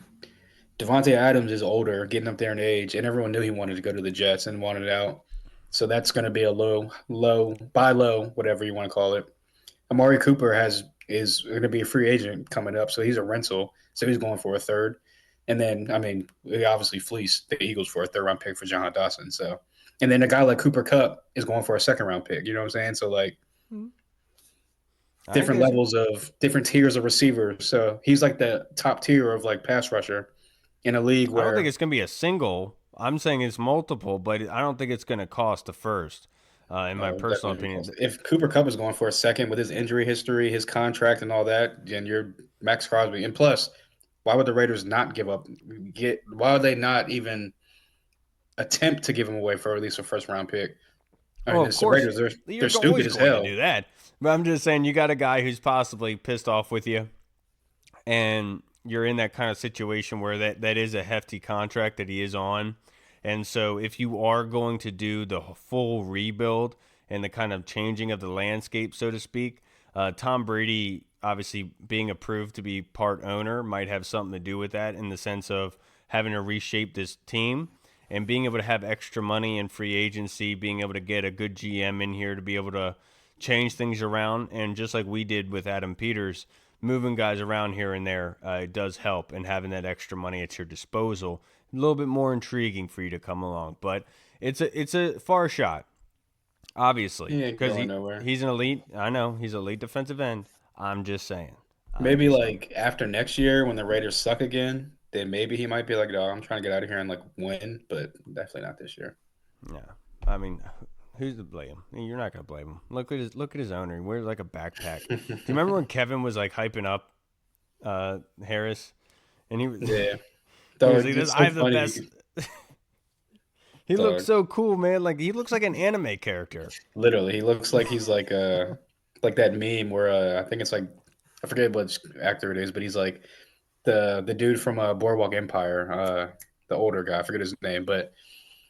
Devontae Adams is older, getting up there in age, and everyone knew he wanted to go to the Jets and wanted out. So that's going to be a buy low, whatever you want to call it. Amari Cooper is going to be a free agent coming up, so he's a rental. So he's going for a third. And then, I mean, we obviously fleeced the Eagles for a third-round pick for John Dawson. So, and then a guy like Cooper Kupp is going for a second-round pick. You know what I'm saying? So, like, different levels of different tiers of receivers. So he's like the top tier of like pass rusher in a league where I don't think it's going to be a single. I'm saying it's multiple, but I don't think it's going to cost a first, in my personal opinion. If Cooper Kupp is going for a second with his injury history, his contract, and all that, then you're Max Crosby. And plus, why would the Raiders not give up? Why would they not even attempt to give him away for at least a first round pick? I mean, Of course, Raiders, they're you're stupid always as going hell. to do that. But I'm just saying, you got a guy who's possibly pissed off with you, and you're in that kind of situation where that is a hefty contract that he is on. And so if you are going to do the full rebuild and the kind of changing of the landscape, so to speak. Tom Brady, obviously being approved to be part owner, might have something to do with that in the sense of having to reshape this team and being able to have extra money in free agency, being able to get a good GM in here to be able to change things around. And just like we did with Adam Peters, moving guys around here and there does help, and having that extra money at your disposal a little bit more intriguing for you to come along. But it's a far shot, obviously, He ain't because going nowhere. he's an elite. I know he's elite defensive end. I'm just saying. Maybe like after next year when the Raiders suck again, then maybe he might be like, "No, I'm trying to get out of here and like win," but definitely not this year. Yeah, I mean, who's to blame? You're not gonna blame him. Look at his owner. He wears like a backpack. Do you remember when Kevin was like hyping up Harris, and he was Yeah, he was dog, like, it's "I so have the funny. best." He looks Dog, so cool, man. Like he looks like an anime character. literally, he looks like he's like that meme where I think it's like I forget what actor it is, but he's like the dude from Boardwalk Empire, the older guy. I forget his name, but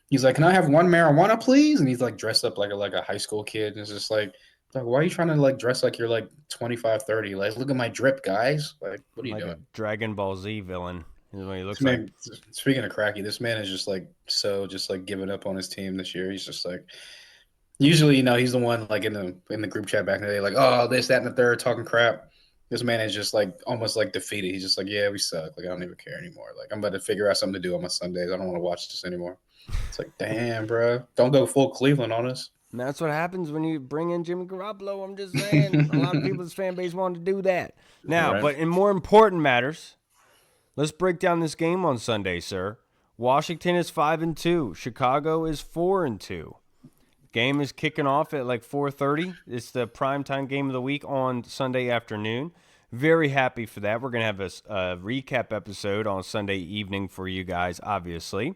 he's like, "Can I have one marijuana, please?" And he's like dressed up like a high school kid. And it's just like, why are you trying to like dress like you're like 25, 30? Like, look at my drip, guys. Like, what are you Like a doing? Dragon Ball Z villain is what he This looks like. man, speaking of cracky, this man is just like so just like giving up on his team this year. He's just like usually, he's the one like in the group chat back in the day, like, oh, this, that, and the third, talking crap. This man is just like almost like defeated. He's just like, yeah, we suck. Like, I don't even care anymore. Like, I'm about to figure out something to do on my Sundays. I don't want to watch this anymore. It's like, damn, bro, don't go full Cleveland on us. And that's what happens when you bring in Jimmy Garoppolo. I'm just saying, a lot of people's fan base wanted to do that. Now, Right. but in more important matters, let's break down this game on Sunday, sir. Washington is 5-2. Chicago is 4-2. Game is kicking off at like 4:30. It's the primetime game of the week on Sunday afternoon. Very happy for that. We're going to have a recap episode on Sunday evening for you guys, obviously.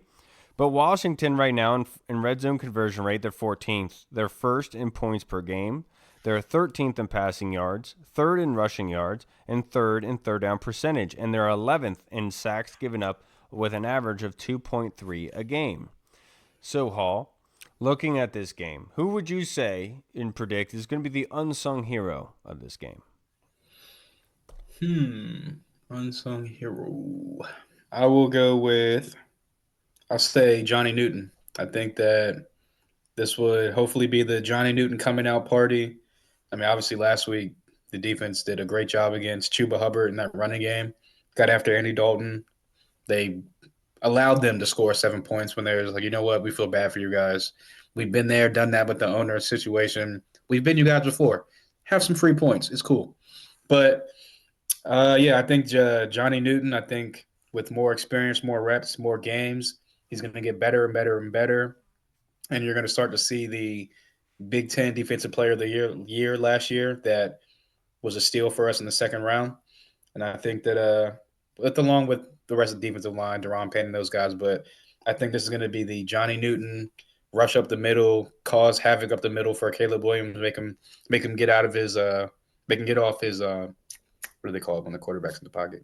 But Washington right now in red zone conversion rate, they're 14th. They're first in points per game. They're 13th in passing yards, third in rushing yards, and third in third down percentage. And they're 11th in sacks given up with an average of 2.3 a game. So, Hall, looking at this game, who would you say and predict is going to be the unsung hero of this game? Unsung hero. I will go with, I'll say Johnny Newton. I think that this would hopefully be the Johnny Newton coming out party. I mean, obviously last week the defense did a great job against Chuba Hubbard in that running game. Got after Andy Dalton. They allowed them to score 7 points when they was like, you know what, we feel bad for you guys. We've been there, done that with the owner situation. We've been you guys before. Have some free points. It's cool. But yeah, I think Johnny Newton, I think with more experience, more reps, more games, he's going to get better and better and better. And you're going to start to see the Big Ten Defensive Player of the Year last year that was a steal for us in the second round. And I think that along with the rest of the defensive line, Deron Payne and those guys, but I think this is going to be the Johnny Newton rush up the middle, cause havoc up the middle for Caleb Williams, make him get out of his make him get off his what do they call it when the quarterback's in the pocket?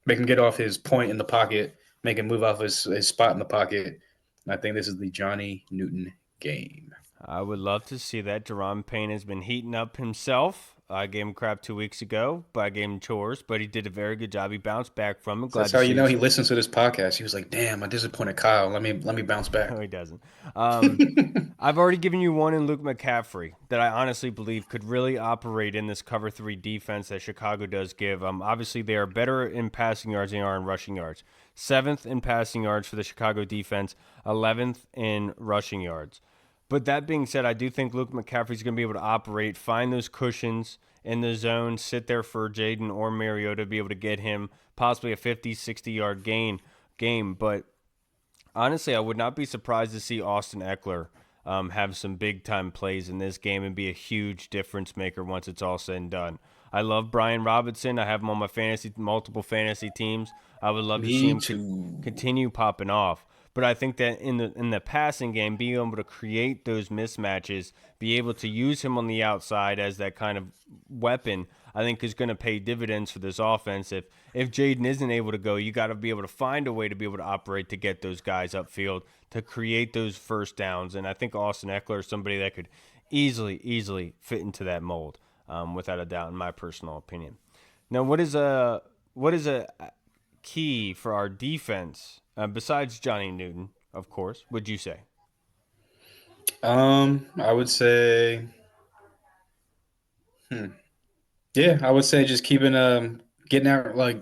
Make him get off his point in the pocket, make him move off his spot in the pocket. And I think this is the Johnny Newton game. I would love to see that. Deron Payne has been heating up himself. I gave him crap 2 weeks ago, but I gave him chores, but he did a very good job. He bounced back from it. So that's how you know he listens to this podcast. He was like, "Damn, I disappointed Kyle. Let me bounce back." No, he doesn't. I've already given you one in Luke McCaffrey that I honestly believe could really operate in this cover 3 defense that Chicago does give. Obviously, they are better in passing yards than they are in rushing yards. 7th in passing yards for the Chicago defense, 11th in rushing yards. But that being said, I do think Luke McCaffrey's going to be able to operate, find those cushions in the zone, sit there for Jayden or Mariota to be able to get him possibly a 50, 60-yard game. But honestly, I would not be surprised to see Austin Eckler have some big-time plays in this game and be a huge difference maker once it's all said and done. I love Brian Robinson. I have him on my multiple fantasy teams. I would love to see him continue popping off. But I think that in the passing game, being able to create those mismatches, be able to use him on the outside as that kind of weapon, I think is going to pay dividends for this offense. If Jayden isn't able to go, you got to be able to find a way to be able to operate to get those guys upfield, to create those first downs. And I think Austin Eckler is somebody that could easily fit into that mold, without a doubt, in my personal opinion. Now, what is a key for our defense besides Johnny Newton, of course? Would you say? I would say, hmm. Yeah, I would say just keeping getting out like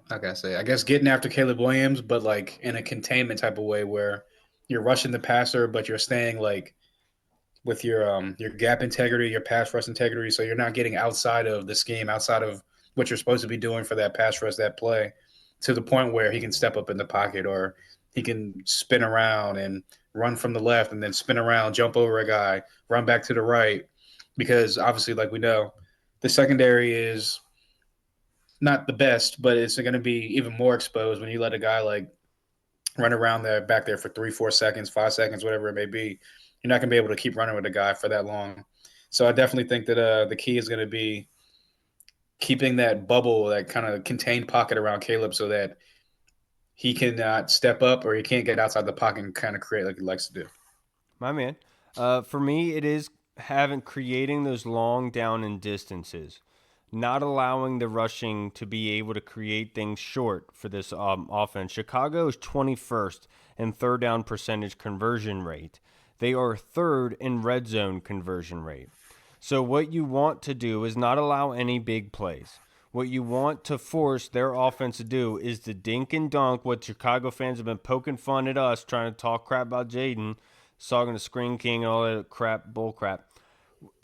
how can I say? I guess getting after Caleb Williams, but like in a containment type of way where you're rushing the passer, but you're staying like with your gap integrity, your pass rush integrity, so you're not getting outside of the scheme, outside of what you're supposed to be doing for that pass rush, that play, to the point where he can step up in the pocket or he can spin around and run from the left and then spin around, jump over a guy, run back to the right. Because obviously, like we know, the secondary is not the best, but it's going to be even more exposed when you let a guy like run around there back there for 3, 4 seconds, 5 seconds, whatever it may be. You're not going to be able to keep running with a guy for that long. So I definitely think that the key is going to be keeping that bubble, that kind of contained pocket around Caleb, so that he cannot step up or he can't get outside the pocket and kind of create like he likes to do. My man. For me, it is having creating those long down and distances, not allowing the rushing to be able to create things short for this offense. Chicago is 21st in third down percentage conversion rate. They are third in red zone conversion rate. So what you want to do is not allow any big plays. What you want to force their offense to do is the dink and dunk, what Chicago fans have been poking fun at us, trying to talk crap about Jayden, talking to Screen King and all that crap, bull crap.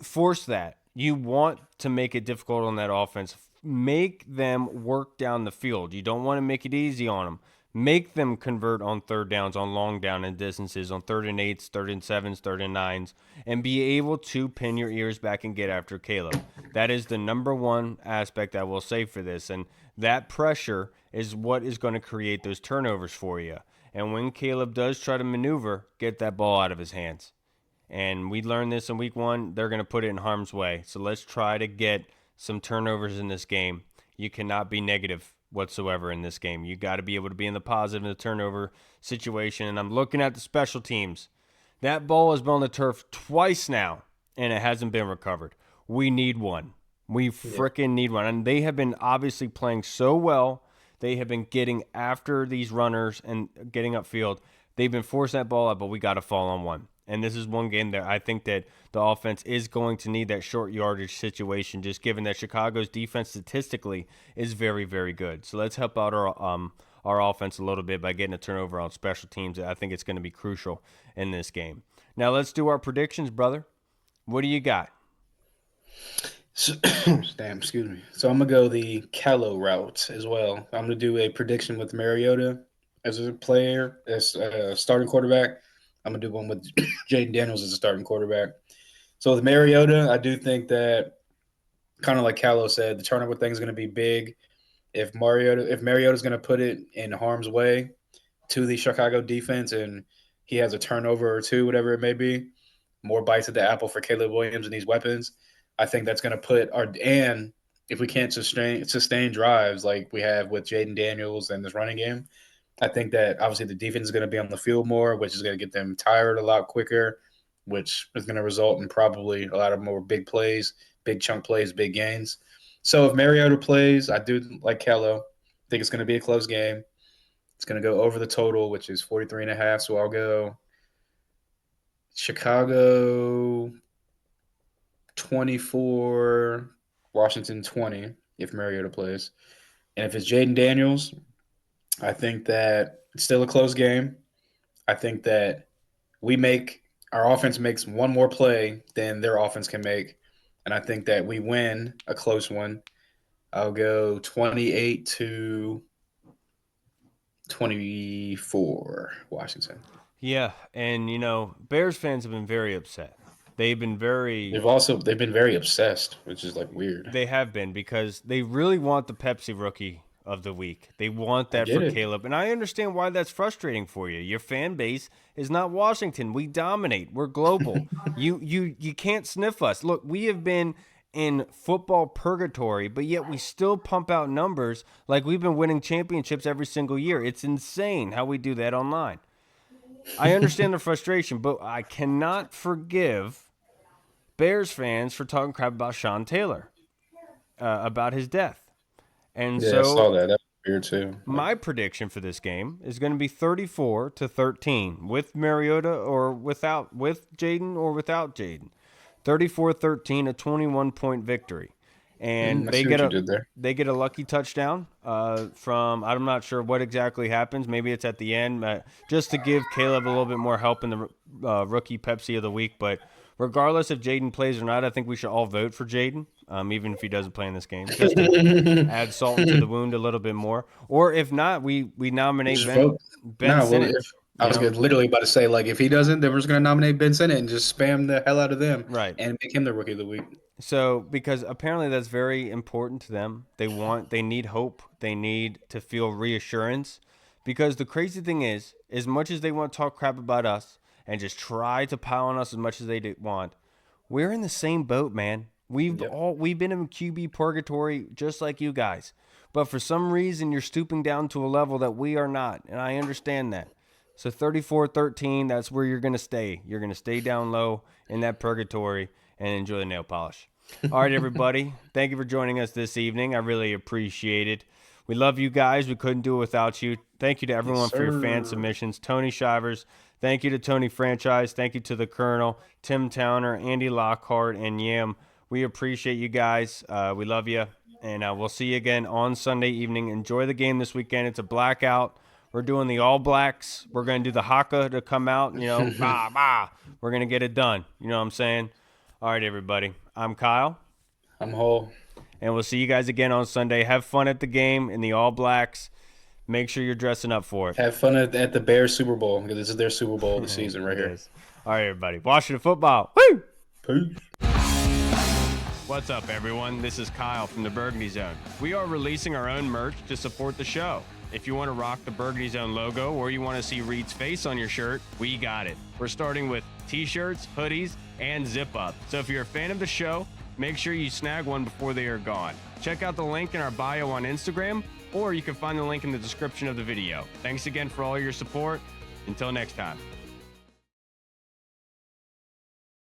Force that. You want to make it difficult on that offense. Make them work down the field. You don't want to make it easy on them. Make them convert on third downs, on long down and distances, on third and eights, third and sevens, third and nines, and be able to pin your ears back and get after Caleb. That is the number one aspect I will say for this. And that pressure is what is going to create those turnovers for you. And when Caleb does try to maneuver, get that ball out of his hands. And we learned this in week one. They're going to put it in harm's way. So let's try to get some turnovers in this game. You cannot be negative whatsoever in this game. You got to be able to be in the positive in the turnover situation. And I'm looking at the special teams. That ball has been on the turf twice now, and it hasn't been recovered. We need one. We freaking need one. And they have been obviously playing so well. They have been getting after these runners and getting upfield. They've been forcing that ball out, but we got to fall on one. And this is one game that I think that the offense is going to need that short yardage situation, just given that Chicago's defense statistically is very, very good. So let's help out our offense a little bit by getting a turnover on special teams. I think it's going to be crucial in this game. Now let's do our predictions, brother. What do you got? So, damn, excuse me. So I'm gonna go the Callow route as well. I'm gonna do a prediction with Mariota as a player, as a starting quarterback. I'm gonna do one with Jayden Daniels as a starting quarterback. So with Mariota, I do think that, kind of like Callow said, the turnover thing is going to be big. If Mariota's going to put it in harm's way to the Chicago defense, and he has a turnover or two, whatever it may be, more bites at the apple for Caleb Williams and these weapons, I think that's going to put our and if we can't sustain drives like we have with Jayden Daniels and this running game, I think that obviously the defense is going to be on the field more, which is going to get them tired a lot quicker, which is going to result in probably a lot of more big plays, big chunk plays, big gains. So if Mariota plays, I do like Callow. Think it's going to be a close game. It's going to go over the total, which is 43.5. So I'll go Chicago 24, Washington 20 if Mariota plays. And if it's Jayden Daniels, I think that it's still a close game. I think that our offense makes one more play than their offense can make. And I think that we win a close one. I'll go 28-24 Washington. Yeah, and Bears fans have been very upset. They've been very They've been very obsessed, which is like weird. They have been, because they really want the Pepsi Rookie of the Week. They want I that get for it. Caleb, and I understand why that's frustrating for you. Your fan base is not Washington. We dominate. We're global. You can't sniff us. Look, we have been in football purgatory, but yet we still pump out numbers like we've been winning championships every single year. It's insane how we do that online. I understand the frustration, but I cannot forgive Bears fans for talking crap about Sean Taylor, about his death. And Yeah, so I saw that. That's weird too. my prediction for this game is going to be 34-13 with Mariota or with Jayden or without Jayden. 34-13, a 21-point victory. And I see what you did there. they get a lucky touchdown from, I'm not sure what exactly happens. Maybe it's at the end, just to give Caleb a little bit more help in the rookie Pepsi of the week. But regardless if Jayden plays or not, I think we should all vote for Jayden, even if he doesn't play in this game, just to add salt into the wound a little bit more. Or if not, we nominate Ben Sinnott. I was literally about to say, like, if he doesn't, then we're just going to nominate Ben Sinnott and just spam the hell out of them, right, and make him the rookie of the week. So, because apparently that's very important to them. They need hope. They need to feel reassurance. Because the crazy thing is, as much as they want to talk crap about us and just try to pile on us as much as they want, we're in the same boat, man. We've been in QB purgatory just like you guys. But for some reason, you're stooping down to a level that we are not, and I understand that. So 34-13, that's where you're going to stay. You're going to stay down low in that purgatory and enjoy the nail polish. All right, everybody. Thank you for joining us this evening. I really appreciate it. We love you guys. We couldn't do it without you. Thank you to everyone for your fan submissions. Tony Shivers, thank you to Tony Franchise. Thank you to the Colonel, Tim Towner, Andy Lockhart, and Yam. We appreciate you guys. We love you. And we'll see you again on Sunday evening. Enjoy the game this weekend. It's a blackout. We're doing the All Blacks. We're going to do the haka to come out, bah, bah. We're going to get it done. You know what I'm saying? All right, everybody. I'm Kyle. I'm Hull. And we'll see you guys again on Sunday. Have fun at the game in the All Blacks. Make sure you're dressing up for it. Have fun at the Bears Super Bowl, because this is their Super Bowl of the season right here. All right, everybody. Washington football. Woo! Peace. What's up, everyone? This is Kyle from the Burgundy Zone. We are releasing our own merch to support the show. If you want to rock the Burgundy Zone logo or you want to see Reed's face on your shirt, we got it. We're starting with t-shirts, hoodies, and zip-up. So if you're a fan of the show, make sure you snag one before they are gone. Check out the link in our bio on Instagram, or you can find the link in the description of the video. Thanks again for all your support. Until next time.